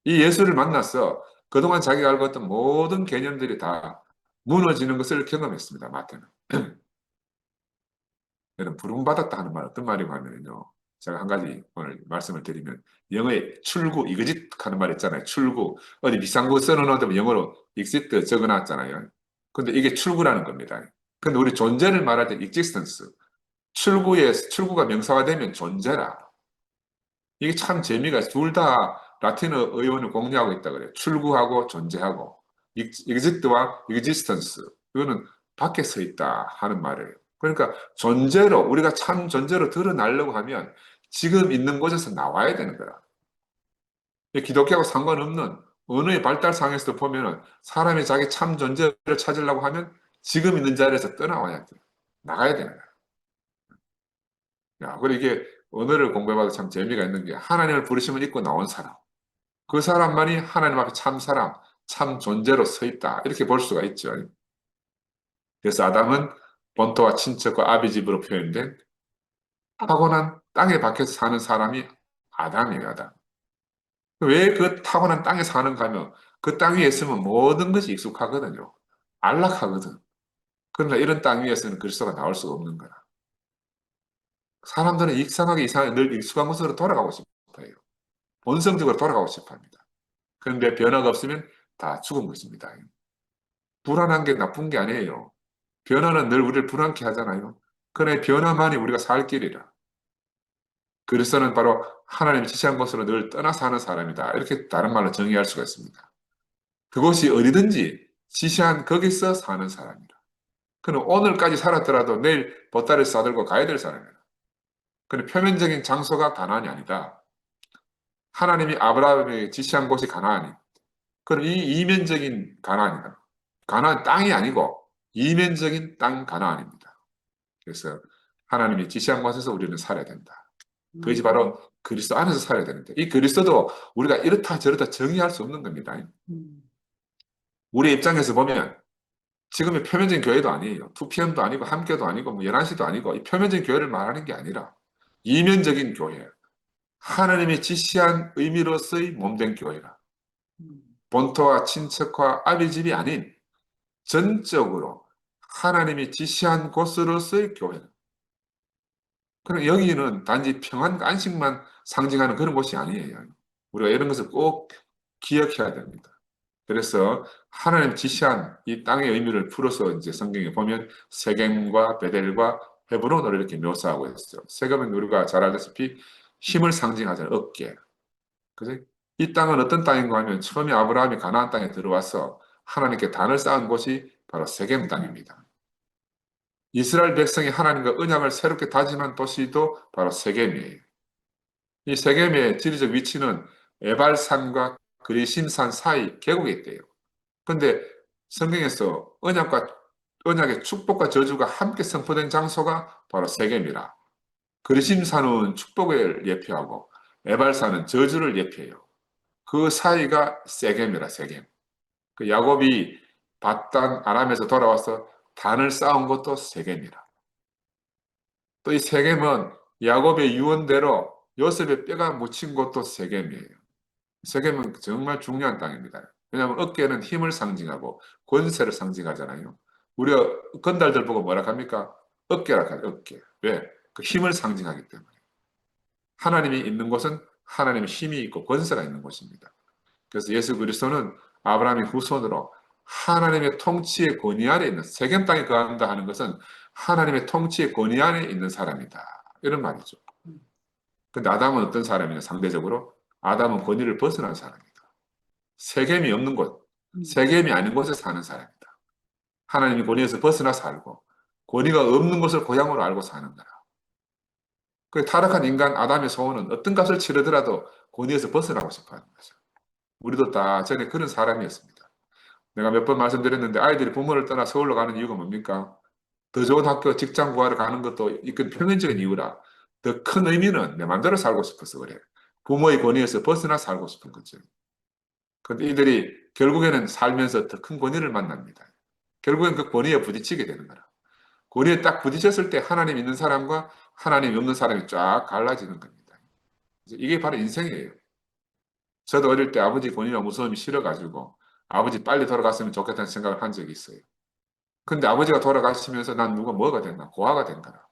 이 예수를 만나서 그동안 자기가 알고 있던 모든 개념들이 다 무너지는 것을 경험했습니다. 마태는. 여러분, 부름받았다 하는 말 어떤 말이고 하면요. 제가 한 가지 오늘 말씀을 드리면 영어에 출구, 이거짓 하는 말 있잖아요. 출구. 어디 비싼 거 써놓으면 영어로 exit 적어놨잖아요. 근데 이게 출구라는 겁니다. 근데 우리 존재를 말할 때 existence. 출구가 명사화되면 존재라. 이게 참 재미가 있어요. 둘 다 라틴어 의원을 공유하고 있다 그래요. 출구하고 존재하고. exit와 existence. 이거는 밖에 서 있다 하는 말이에요. 그러니까 존재로, 우리가 참 존재로 드러나려고 하면 지금 있는 곳에서 나와야 되는 거야. 기독교하고 상관없는 언어의 발달상에서도 보면은 사람이 자기 참 존재를 찾으려고 하면 지금 있는 자리에서 떠나와야 돼. 나가야 되는 거야. 그리고 이게 언어를 공부해봐도 참 재미가 있는 게 하나님을 부르심을 입고 나온 사람. 그 사람만이 하나님 앞에 참 사람, 참 존재로 서 있다. 이렇게 볼 수가 있죠. 그래서 아담은 본토와 친척과 아비 집으로 표현된 타고난 땅에 밖에서 사는 사람이 아담이에요, 아담. 왜 그 타고난 땅에 사는가 하면 그 땅 위에 있으면 모든 것이 익숙하거든요. 안락하거든. 그러나 이런 땅 위에서는 그리스도가 나올 수가 없는 거야. 사람들은 이상하게 늘 익숙한 곳으로 돌아가고 싶어요. 본성적으로 돌아가고 싶어 합니다. 그런데 변화가 없으면 다 죽은 것입니다. 불안한 게 나쁜 게 아니에요. 변화는 늘 우리를 불안케 하잖아요. 그러나 변화만이 우리가 살 길이라. 그리스도는 바로 하나님이 지시한 곳으로 늘 떠나 사는 사람이다. 이렇게 다른 말로 정의할 수가 있습니다. 그곳이 어디든지 지시한 거기서 사는 사람이라. 그는 오늘까지 살았더라도 내일 보따리를 싸들고 가야 될 사람이라. 그는 표면적인 장소가 가나안이 아니다. 하나님이 아브라함에게 지시한 곳이 가나안이. 그럼 이 이면적인 가나안이다. 가나안 땅이 아니고 이면적인 땅 가나안입니다. 그래서 하나님이 지시한 곳에서 우리는 살아야 된다. 그것이 바로 그리스도 안에서 살아야 되는데 이 그리스도도 우리가 이렇다 저렇다 정의할 수 없는 겁니다. 우리 입장에서 보면 지금의 표면적인 교회도 아니에요. 2PM도 아니고 함께도 아니고 뭐 11시도 아니고 이 표면적인 교회를 말하는 게 아니라 이면적인 교회. 하나님이 지시한 의미로서의 몸된 교회라. 본토와 친척과 아비 집이 아닌 전적으로 하나님이 지시한 곳으로서의 교회다. 그럼 여기는 단지 평안과 안식만 상징하는 그런 곳이 아니에요. 우리가 이런 것을 꼭 기억해야 됩니다. 그래서 하나님 지시한 이 땅의 의미를 풀어서 이제 성경에 보면 세겜과 베델과 헤브론을 이렇게 묘사하고 있어요. 세겜은 우리가 잘 알다시피 힘을 상징하잖아요. 어깨. 그죠? 이 땅은 어떤 땅인가 하면 처음에 아브라함이 가나안 땅에 들어와서 하나님께 단을 쌓은 곳이 바로 세겜 땅입니다. 이스라엘 백성이 하나님과 언약을 새롭게 다짐한 도시도 바로 세겜이에요. 이 세겜의 지리적 위치는 에발산과 그리심산 사이 계곡에 있대요. 그런데 성경에서 언약의 축복과 저주가 함께 선포된 장소가 바로 세겜이라. 그리심산은 축복을 예표하고 에발산은 저주를 예표해요. 그 사이가 세겜이라 세겜. 그 야곱이 바단 아람에서 돌아와서 단을 쌓은 것도 세겜이라. 또 이 세겜은 야곱의 유언대로 요셉의 뼈가 묻힌 곳도 세겜이에요. 세겜은 정말 중요한 땅입니다. 왜냐하면 어깨는 힘을 상징하고 권세를 상징하잖아요. 우리가 건달들 보고 뭐라 합니까? 어깨라 하죠. 어깨. 왜? 그 힘을 상징하기 때문에. 하나님이 있는 곳은 하나님의 힘이 있고 권세가 있는 곳입니다. 그래서 예수 그리스도는 아브라함의 후손으로 하나님의 통치의 권위 아래 있는, 세겜 땅에 거한다 하는 것은 하나님의 통치의 권위 안에 있는 사람이다. 이런 말이죠. 근데 아담은 어떤 사람이냐, 상대적으로? 아담은 권위를 벗어난 사람이다. 세겜이 없는 곳, 세겜이 아닌 곳에 사는 사람이다. 하나님의 권위에서 벗어나 살고, 권위가 없는 것을 고향으로 알고 사는 거라. 그 타락한 인간 아담의 소원은 어떤 값을 치르더라도 권위에서 벗어나고 싶어 하는 거죠. 우리도 다 전에 그런 사람이었습니다. 내가 몇 번 말씀드렸는데 아이들이 부모를 떠나 서울로 가는 이유가 뭡니까? 더 좋은 학교, 직장 구하러 가는 것도 이건 평면적인 이유라. 더 큰 의미는 내 마음대로 살고 싶어서 그래. 부모의 권위에서 벗어나 살고 싶은 거죠. 근데 이들이 결국에는 살면서 더 큰 권위를 만납니다. 결국엔 그 권위에 부딪히게 되는 거라. 권위에 딱 부딪혔을 때 하나님 있는 사람과 하나님 없는 사람이 쫙 갈라지는 겁니다. 이게 바로 인생이에요. 저도 어릴 때 아버지 권위와 무서움이 싫어가지고 아버지 빨리 돌아갔으면 좋겠다는 생각을 한 적이 있어요. 근데 아버지가 돌아가시면서 난 누가 뭐가 됐나? 고아가 된 거라.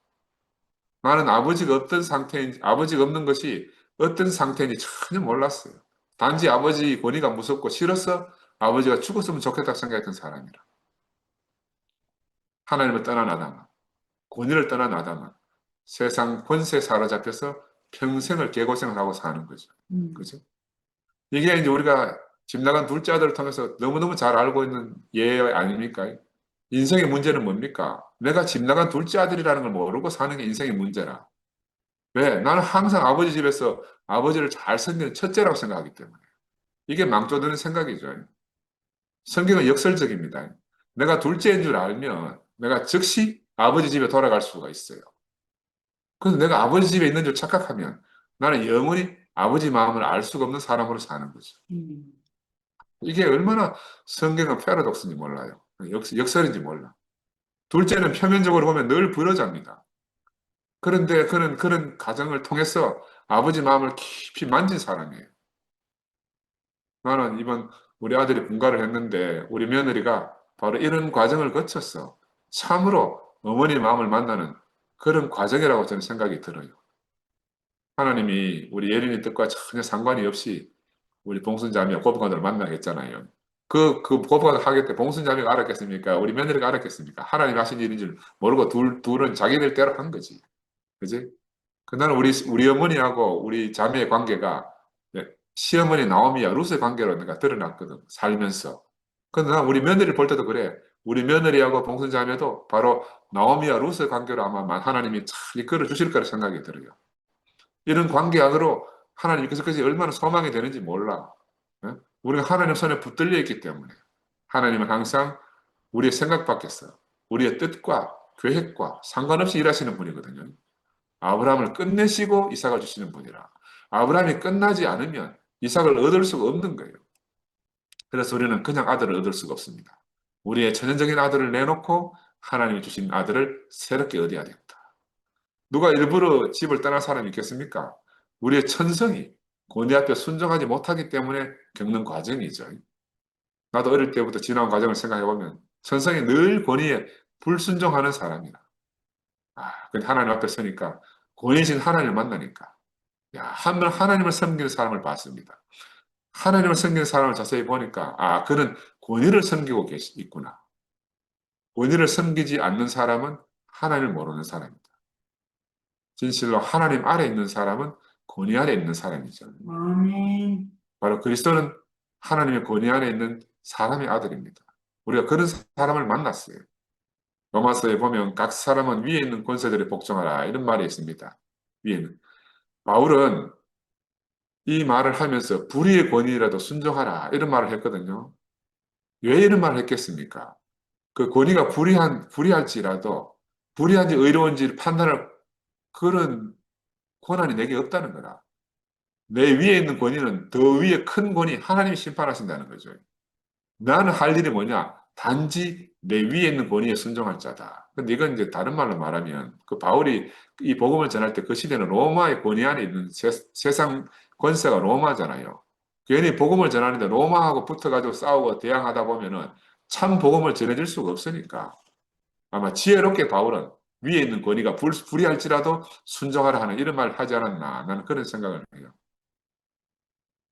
나는 아버지가 어떤 상태인지, 아버지가 없는 것이 어떤 상태인지 전혀 몰랐어요. 단지 아버지 권위가 무섭고 싫어서 아버지가 죽었으면 좋겠다고 생각했던 사람이라. 하나님을 떠난 아담은, 권위를 떠난 아담은 세상 권세에 사로잡혀서 평생을 개고생을 하고 사는 거죠. 그죠? 이게 이제 우리가 집 나간 둘째 아들을 통해서 너무너무 잘 알고 있는 예 아닙니까? 인생의 문제는 뭡니까? 내가 집 나간 둘째 아들이라는 걸 모르고 사는 게 인생의 문제라. 왜? 나는 항상 아버지 집에서 아버지를 잘 섬기는 첫째라고 생각하기 때문에. 이게 망조드는 생각이죠. 성경은 역설적입니다. 내가 둘째인 줄 알면 내가 즉시 아버지 집에 돌아갈 수가 있어요. 그래서 내가 아버지 집에 있는 줄 착각하면 나는 영원히 아버지 마음을 알 수가 없는 사람으로 사는 거죠. 이게 얼마나 성경은 패러독스인지 몰라요. 역설인지 몰라. 둘째는 표면적으로 보면 늘 부러잡니다. 그런데 그는 그런 가정을 통해서 아버지 마음을 깊이 만진 사람이에요. 나는 이번 우리 아들이 분가를 했는데 우리 며느리가 바로 이런 과정을 거쳐서 참으로 어머니 마음을 만나는 그런 과정이라고 저는 생각이 들어요. 하나님이 우리 예린이 뜻과 전혀 상관이 없이 우리 봉순자매와 고부간을 만나게 했잖아요. 그 고부간을 하게 때 봉순자매가 알았겠습니까? 우리 며느리가 알았겠습니까? 하나님 하신 일인 줄 모르고 둘은 자기들 대로 한 거지. 그지? 그날은 우리 어머니하고 우리 자매의 관계가 네, 시어머니 나오미와 루스의 관계로 내가 드러났거든, 살면서. 근데 난 우리 며느리를 볼 때도 그래. 우리 며느리하고 봉순 자매도 바로 나오미와 루스의 관계로 아마 하나님이 잘 이끌어 주실 거라 생각이 들어요. 이런 관계 안으로 하나님이 그것이 얼마나 소망이 되는지 몰라. 어? 우리가 하나님 손에 붙들려 있기 때문에 하나님은 항상 우리의 생각 밖에서 우리의 뜻과 계획과 상관없이 일하시는 분이거든요. 아브라함을 끝내시고 이삭을 주시는 분이라. 아브라함이 끝나지 않으면 이삭을 얻을 수가 없는 거예요. 그래서 우리는 그냥 아들을 얻을 수가 없습니다. 우리의 천연적인 아들을 내놓고 하나님이 주신 아들을 새롭게 얻어야 된다. 누가 일부러 집을 떠날 사람이 있겠습니까? 우리의 천성이 권위 앞에 순종하지 못하기 때문에 겪는 과정이죠. 나도 어릴 때부터 지나온 과정을 생각해보면 천성이 늘 권위에 불순종하는 사람이라. 근데 하나님 앞에 서니까 권위신 하나님을 만나니까 한번 하나님을 섬기는 사람을 봤습니다. 하나님을 섬기는 사람을 자세히 보니까 그는 권위를 섬기고 있구나. 권위를 섬기지 않는 사람은 하나님을 모르는 사람이다. 진실로 하나님 아래 있는 사람은 권위 아래 있는 사람이죠. 아멘. 바로 그리스도는 하나님의 권위 아래 있는 사람의 아들입니다. 우리가 그런 사람을 만났어요. 로마서에 보면 각 사람은 위에 있는 권세들에 복종하라 이런 말이 있습니다. 위에는. 바울은 이 말을 하면서 불의의 권위라도 순종하라 이런 말을 했거든요. 왜 이런 말을 했겠습니까? 그 권위가 불의할지라도 불의한지 의로운지 판단할 그런 권한이 내게 없다는 거라. 내 위에 있는 권위는 더 위에 큰 권위 하나님이 심판하신다는 거죠. 나는 할 일이 뭐냐? 단지 내 위에 있는 권위에 순종할 자다. 근데 이건 이제 다른 말로 말하면 그 바울이 이 복음을 전할 때 그 시대는 로마의 권위 안에 있는 세상 권세가 로마잖아요. 괜히 복음을 전하는데 로마하고 붙어가지고 싸우고 대항하다 보면은 참 복음을 전해줄 수가 없으니까 아마 지혜롭게 바울은 위에 있는 권위가 불의할지라도 순종하라 하는 이런 말을 하지 않았나 나는 그런 생각을 해요.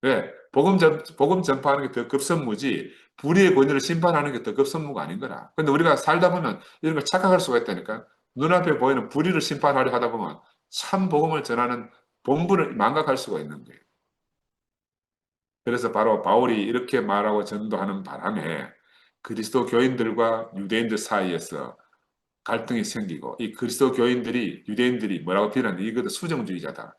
왜? 복음 전파하는 게 더 급선무지 불의의 권위를 심판하는 게 더 급선무가 아닌 거라. 근데 우리가 살다 보면 이런 걸 착각할 수가 있다니까. 눈앞에 보이는 불의를 심판하려 하다 보면 참 복음을 전하는 본분을 망각할 수가 있는 거예요. 그래서 바로 바울이 이렇게 말하고 전도하는 바람에 그리스도 교인들과 유대인들 사이에서 갈등이 생기고 이 그리스도 교인들이 유대인들이 뭐라고 비난해? 이것도 수정주의자다.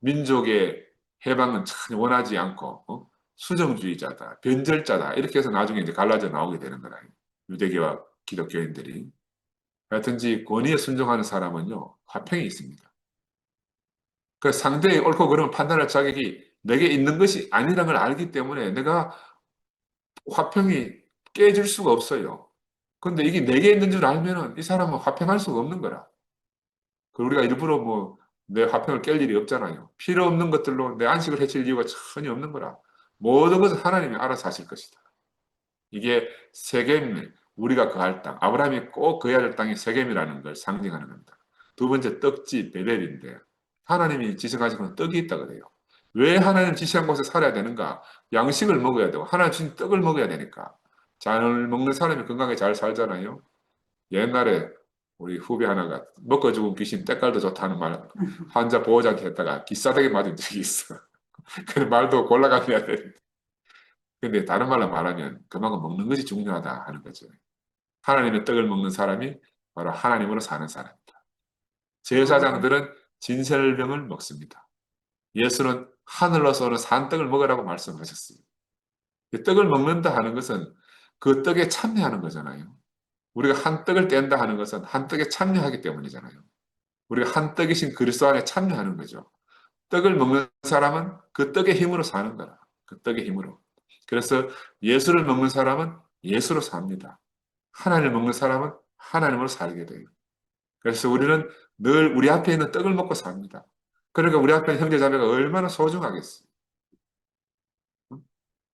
민족의 해방은 전혀 원하지 않고 수정주의자다. 변절자다. 이렇게 해서 나중에 이제 갈라져 나오게 되는 거라. 유대교와 기독교인들이. 하여튼지 권위에 순종하는 사람은요. 화평이 있습니다. 그 상대의 옳고 그름을 판단할 자격이 내게 있는 것이 아니라는 걸 알기 때문에 내가 화평이 깨질 수가 없어요. 근데 이게 내게 있는 줄 알면은 이 사람은 화평할 수가 없는 거라. 그 우리가 일부러 뭐 내 화평을 깰 일이 없잖아요. 필요 없는 것들로 내 안식을 해칠 이유가 전혀 없는 거라. 모든 것은 하나님이 알아서 하실 것이다. 이게 세겜, 우리가 거할 땅, 아브라함이 꼭 거해야 할 땅이 세겜이라는 걸 상징하는 겁니다. 두 번째 떡지 베델인데 하나님이 지정하신 떡이 있다 그래요. 왜 하나님 지시한 곳에 살아야 되는가? 양식을 먹어야 되고 하나님 주신 떡을 먹어야 되니까. 잘 먹는 사람이 건강하게 잘 살잖아요. 옛날에 우리 후배 하나가 먹고 죽은 귀신 때깔도 좋다는 말 환자 보호자한테 했다가 기싸대기 맞은 적이 있어. 그 말도 골라가면야 돼. 근데 다른 말로 말하면 그만큼 먹는 것이 중요하다 하는 거죠. 하나님의 떡을 먹는 사람이 바로 하나님으로 사는 사람입니다. 제사장들은 진설병을 먹습니다. 예수는 하늘로서 오는 산떡을 먹으라고 말씀하셨어요. 떡을 먹는다 하는 것은 그 떡에 참여하는 거잖아요. 우리가 한 떡을 뗀다 하는 것은 한 떡에 참여하기 때문이잖아요. 우리가 한 떡이신 그리스도 안에 참여하는 거죠. 떡을 먹는 사람은 그 떡의 힘으로 사는 거라. 그 떡의 힘으로. 그래서 예수를 먹는 사람은 예수로 삽니다. 하나님을 먹는 사람은 하나님으로 살게 돼요. 그래서 우리는 늘 우리 앞에 있는 떡을 먹고 삽니다. 그러니까 우리 앞에 있는 형제 자매가 얼마나 소중하겠어요.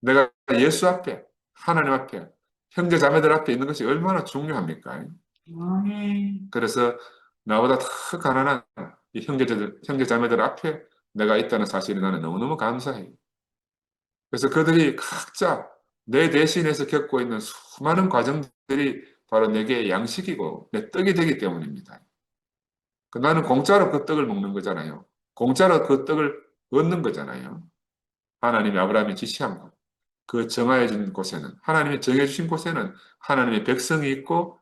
내가 예수 앞에, 하나님 앞에, 형제 자매들 앞에 있는 것이 얼마나 중요합니까? 그래서 나보다 더 가난한 이 형제 자매들 앞에 내가 있다는 사실이 나는 너무너무 감사해요. 그래서 그들이 각자 내 대신해서 겪고 있는 수많은 과정들이 바로 내게 양식이고 내 떡이 되기 때문입니다. 나는 공짜로 그 떡을 먹는 거잖아요. 공짜로 그 떡을 얻는 거잖아요. 하나님이 아브라함이 지시한 것. 그 정하여진 곳에는, 하나님이 정해주신 곳에는 하나님의 백성이 있고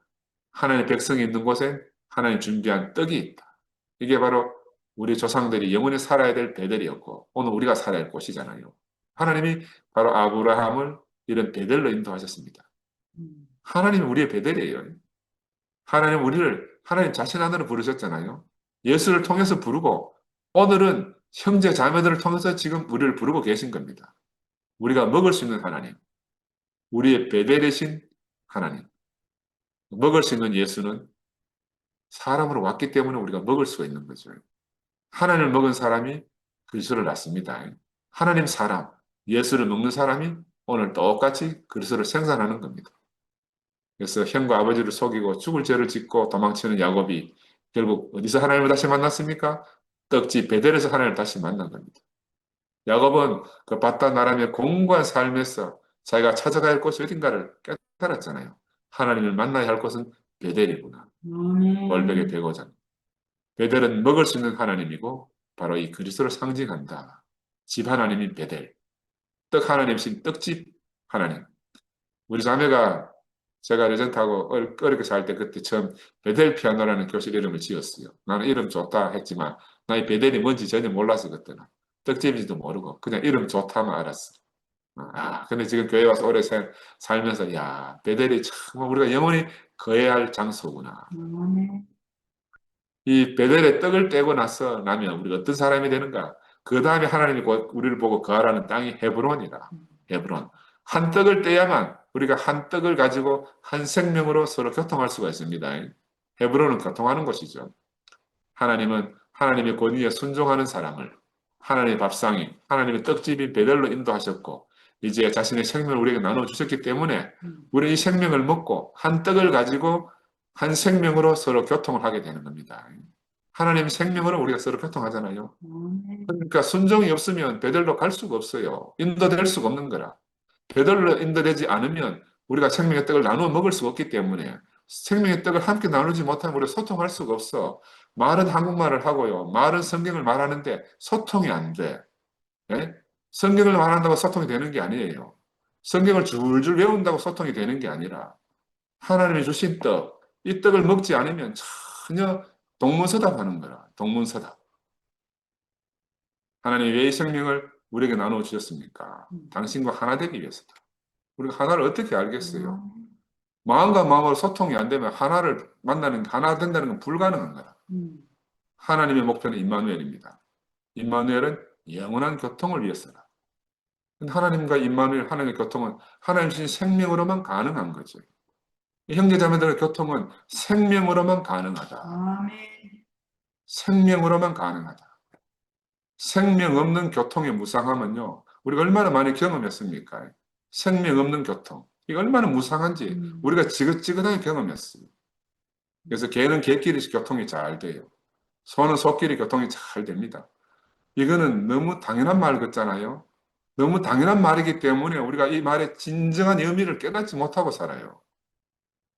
하나님의 백성이 있는 곳엔 하나님이 준비한 떡이 있다. 이게 바로 우리 조상들이 영원히 살아야 될 베델이었고 오늘 우리가 살아야 할 곳이잖아요. 하나님이 바로 아브라함을 이런 베델로 인도하셨습니다. 하나님은 우리의 베델이에요. 하나님 우리를 하나님 자신 안으로 부르셨잖아요. 예수를 통해서 부르고 오늘은 형제 자매들을 통해서 지금 우리를 부르고 계신 겁니다. 우리가 먹을 수 있는 하나님, 우리의 베델이신 하나님, 먹을 수 있는 예수는 사람으로 왔기 때문에 우리가 먹을 수가 있는 거죠. 하나님을 먹은 사람이 그리스도를 낳습니다. 하나님 사람, 예수를 먹는 사람이 오늘 똑같이 그리스도를 생산하는 겁니다. 그래서 형과 아버지를 속이고 죽을 죄를 짓고 도망치는 야곱이 결국 어디서 하나님을 다시 만났습니까? 떡집 베델에서 하나님을 다시 만난 겁니다. 야곱은 그 바단 나라의 공고한 삶에서 자기가 찾아가야 할 곳이 어딘가를 깨달았잖아요. 하나님을 만나야 할 곳은 베델이구나. 월백의 배고장. 베델은 먹을 수 있는 하나님이고 바로 이 그리스도를 상징한다. 집 하나님인 베델. 떡 하나님이신 떡집 하나님. 우리 자매가 제가 레전트하고 어렵게 살 때 그때 처음 베델 피아노라는 교실 이름을 지었어요. 나는 이름 좋다 했지만 나 이 베델이 뭔지 전혀 몰랐어 그때는. 떡집인지도 모르고 그냥 이름 좋다만 알았어. 근데 지금 교회 와서 오래 살면서 야 베델이 참 우리가 영원히 거해야 할 장소구나. 이 베델의 떡을 떼고 나서 나면 우리가 어떤 사람이 되는가? 그 다음에 하나님이 우리를 보고 거하라는 땅이 헤브론이다. 헤브론. 한 떡을 떼야만 우리가 한 떡을 가지고 한 생명으로 서로 교통할 수가 있습니다. 헤브론은 교통하는 곳이죠. 하나님은 하나님의 권위에 순종하는 사람을 하나님의 밥상이 하나님의 떡집인 베델로 인도하셨고 이제 자신의 생명을 우리에게 나눠주셨기 때문에 우리는 이 생명을 먹고 한 떡을 가지고 한 생명으로 서로 교통을 하게 되는 겁니다. 하나님 생명으로 우리가 서로 교통하잖아요. 아멘. 그러니까 순종이 없으면 베들로 갈 수가 없어요. 인도될 수가 없는 거라. 베들로 인도되지 않으면 우리가 생명의 떡을 나누어 먹을 수가 없기 때문에 생명의 떡을 함께 나누지 못하면 우리가 소통할 수가 없어. 말은 한국말을 하고요. 말은 성경을 말하는데 소통이 안 돼. 예? 성경을 말한다고 소통이 되는 게 아니에요. 성경을 줄줄 외운다고 소통이 되는 게 아니라 하나님이 주신 떡, 이 떡을 먹지 않으면 전혀 동문서답하는 거라. 동문서답. 하나님이 왜 이 생명을 우리에게 나누어 주셨습니까? 당신과 하나 되기 위해서다. 우리가 하나를 어떻게 알겠어요? 아멘. 마음과 마음으로 소통이 안 되면 하나를 만나는, 하나 된다는 건 불가능한 거다. 음. 하나님의 목표는 임마누엘입니다. 임마누엘은 영원한 교통을 위해서다. 하나님과 임마누엘, 하나님의 교통은 하나님 주신 생명으로만 가능한 거죠. 형제자매들의 교통은 생명으로만 가능하다. 아멘. 생명으로만 가능하다. 생명 없는 교통의 무상함은요, 우리가 얼마나 많이 경험했습니까? 생명 없는 교통. 이게 얼마나 무상한지 음. 우리가 지긋지긋하게 경험했어요. 그래서 개는 개끼리 교통이 잘 돼요. 소는 소끼리 교통이 잘 됩니다. 이거는 너무 당연한 말 같잖아요. 너무 당연한 말이기 때문에 우리가 이 말의 진정한 의미를 깨닫지 못하고 살아요.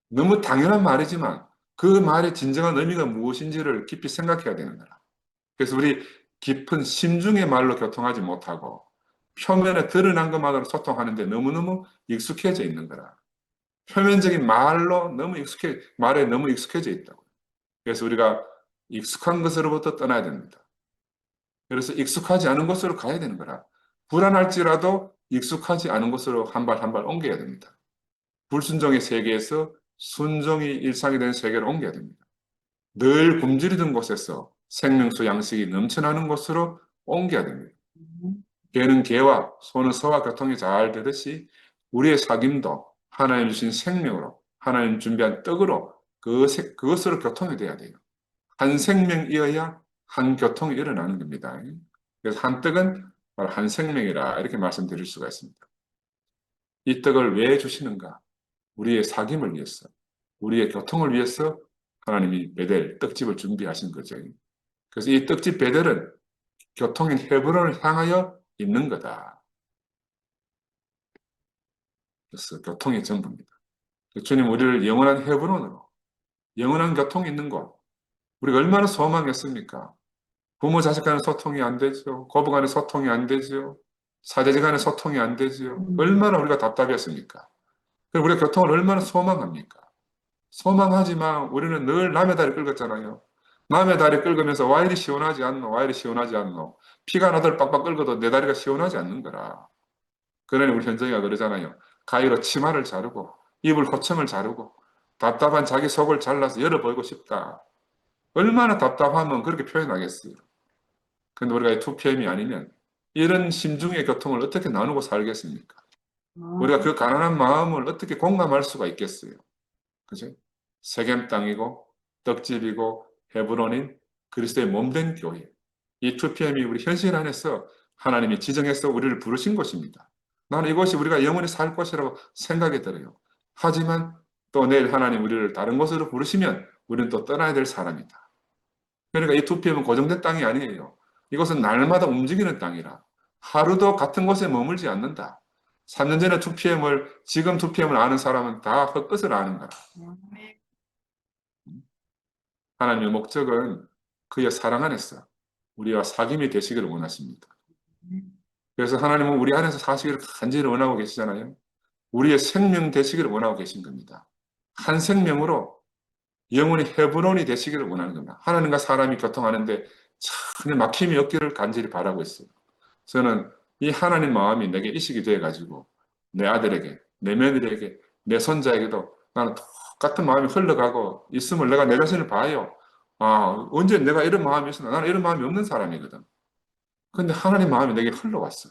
너무 당연한 말이지만 그 말의 진정한 의미가 무엇인지를 깊이 생각해야 되는 거라. 그래서 우리 깊은 심중의 말로 교통하지 못하고 표면에 드러난 것만으로 소통하는데 너무너무 익숙해져 있는 거라. 표면적인 말로 너무 말에 너무 익숙해져 있다고. 그래서 우리가 익숙한 것으로부터 떠나야 됩니다. 그래서 익숙하지 않은 곳으로 가야 되는 거라. 불안할지라도 익숙하지 않은 곳으로 한 발 한 발 옮겨야 됩니다. 불순종의 세계에서 순종이 일상이 되는 세계로 옮겨야 됩니다. 늘 굶주리던 곳에서 생명수 양식이 넘쳐나는 곳으로 옮겨야 됩니다. 개는 개와 소는 소와 교통이 잘 되듯이 우리의 사귐도 하나님 주신 생명으로 하나님 준비한 떡으로 그것으로 교통이 돼야 돼요. 한 생명이어야 한 교통이 일어나는 겁니다. 그래서 한 떡은 바로 한 생명이라 이렇게 말씀드릴 수가 있습니다. 이 떡을 왜 주시는가? 우리의 사귐을 위해서, 우리의 교통을 위해서 하나님이 베델 떡집을 준비하신 거죠. 그래서 이 떡집 베델은 교통인 헤브론을 향하여 있는 거다. 그래서 교통의 전부입니다. 주님 우리를 영원한 헤브론으로, 영원한 교통이 있는 곳, 우리가 얼마나 소망했습니까? 부모 자식 간의 소통이 안 되죠. 고부 간의 소통이 안 되죠. 사제지 간의 소통이 안 되죠. 음. 얼마나 우리가 답답했습니까? 그리고 우리가 교통을 얼마나 소망합니까? 소망하지만 우리는 늘 남의 다리 긁었잖아요. 남의 다리 긁으면서 와 이리 시원하지 않노? 와 이리 시원하지 않노? 피가 나들 빡빡 긁어도 내 다리가 시원하지 않는 거라. 그러니 우리 현정이가 그러잖아요. 가위로 치마를 자르고 이불 호청을 자르고 답답한 자기 속을 잘라서 열어보이고 싶다. 얼마나 답답하면 그렇게 표현하겠어요. 근데 우리가 이 2PM이 아니면 이런 심중의 고통을 어떻게 나누고 살겠습니까? 우리가 아. 그 가난한 마음을 어떻게 공감할 수가 있겠어요? 그죠? 세겜 땅이고 떡집이고 헤브론인 그리스도의 몸된 교회. 이 2PM이 우리 현실 안에서 하나님이 지정해서 우리를 부르신 곳입니다. 나는 이곳이 우리가 영원히 살 곳이라고 생각이 들어요. 하지만 또 내일 하나님 우리를 다른 곳으로 부르시면 우리는 또 떠나야 될 사람이다. 그러니까 이 2PM은 고정된 땅이 아니에요. 이것은 날마다 움직이는 땅이라 하루도 같은 곳에 머물지 않는다. 3년 전에 2PM을 지금 2PM을 아는 사람은 다 헛것을 아는 거라. 아멘. 하나님의 목적은 그의 사랑 안에서 우리와 사귐이 되시기를 원하십니다. 그래서 하나님은 우리 안에서 사시기를 간절히 원하고 계시잖아요. 우리의 생명 되시기를 원하고 계신 겁니다. 한 생명으로 영원히 헤브론이 되시기를 원하는 겁니다. 하나님과 사람이 교통하는데 전혀 막힘이 없기를 간절히 바라고 있어요. 저는 이 하나님 마음이 내게 이식이 돼가지고 내 아들에게, 내 며느리에게, 내 손자에게도 나는 똑같은 마음이 흘러가고 있음을 내가 내 자신을 봐요. 아, 언제 내가 이런 마음이 있었나? 나는 이런 마음이 없는 사람이거든. 근데 하나님 마음이 내게 흘러왔어.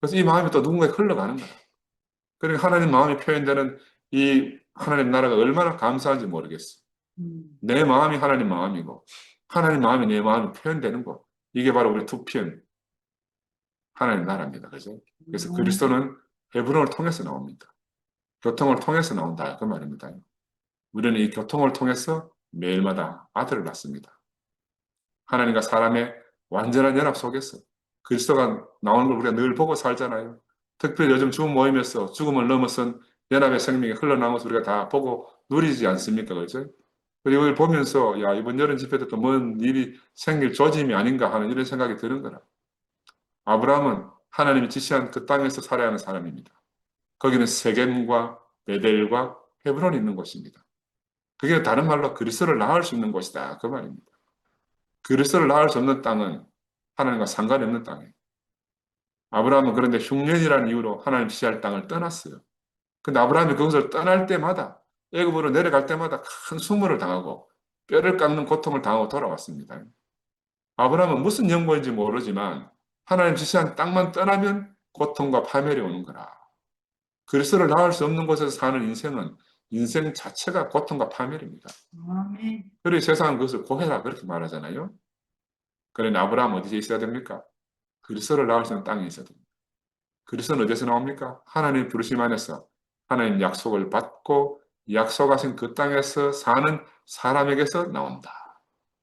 그래서 이 마음이 또 누군가에 흘러가는 거야. 그러니까 하나님 마음이 표현되는 이 하나님 나라가 얼마나 감사한지 모르겠어. 음. 내 마음이 하나님 마음이고, 하나님 마음이 내 마음이 표현되는 것. 이게 바로 우리 두 편, 하나님 나라입니다. 그죠? 그래서 아멘. 그리스도는 헤브론을 통해서 나옵니다. 교통을 통해서 나온다. 그 말입니다. 우리는 이 교통을 통해서 매일마다 아들을 낳습니다. 하나님과 사람의 완전한 연합 속에서 그리스도가 나오는 걸 우리가 늘 보고 살잖아요. 특별히 요즘 죽음 모임에서 죽음을 넘어선 연합의 생명이 흘러나온 것을 우리가 다 보고 누리지 않습니까? 그죠? 그리고 이걸 보면서 야, 이번 여름 집회도 또 뭔 일이 생길 조짐이 아닌가 하는 이런 생각이 드는 거라. 아브라함은 하나님이 지시한 그 땅에서 살아야 하는 사람입니다. 거기는 세겜과 베델과 헤브론이 있는 곳입니다. 그게 다른 말로 그리스도를 낳을 수 있는 곳이다. 그 말입니다. 그리스도를 낳을 수 없는 땅은 하나님과 상관이 없는 땅이에요. 아브라함은 그런데 흉년이라는 이유로 하나님 지시할 땅을 떠났어요. 근데 아브라함이 그것을 떠날 때마다 애굽으로 내려갈 때마다 큰 수모를 당하고 뼈를 깎는 고통을 당하고 돌아왔습니다. 아브라함은 무슨 연고인지 모르지만 하나님 지시한 땅만 떠나면 고통과 파멸이 오는 거라. 그리스도를 낳을 수 없는 곳에서 사는 인생은 인생 자체가 고통과 파멸입니다. 그래서 세상은 그것을 고해라 그렇게 말하잖아요. 그러니 아브라함은 어디에 있어야 됩니까? 그리스도를 낳을 수 있는 땅에 있어야 됩니다. 그리스도는 어디서 나옵니까? 하나님의 부르심 안에서 하나님 약속을 받고 약속하신 그 땅에서 사는 사람에게서 나온다.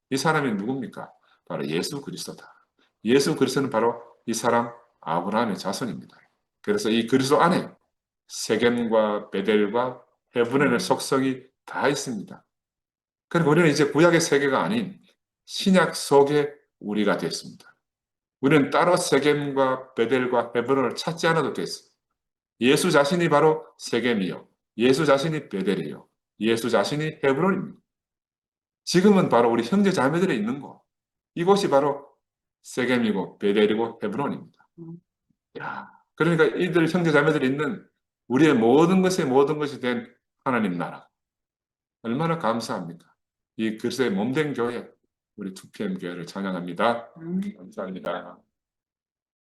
이 사람이 누굽니까? 바로 예수 그리스도다. 예수 그리스도는 바로 이 사람 아브라함의 자손입니다. 그래서 이 그리스도 안에 세겜과 베델과 헤브론의 속성이 다 있습니다. 그리고 우리는 이제 구약의 세계가 아닌 신약 속의 우리가 됐습니다. 우리는 따로 세겜과 베델과 헤브론을 찾지 않아도 됐어요. 예수 자신이 바로 세겜이요. 예수 자신이 베델이요. 예수 자신이 헤브론입니다. 지금은 바로 우리 형제 자매들이 있는 곳. 이곳이 바로 세겜이고 베델이고 헤브론입니다. 야, 그러니까 이들 형제 자매들이 있는 우리의 모든 것이 된 하나님 나라. 얼마나 감사합니까? 이 그리스도의 몸된 교회, 우리 2PM 교회를 찬양합니다. 감사합니다.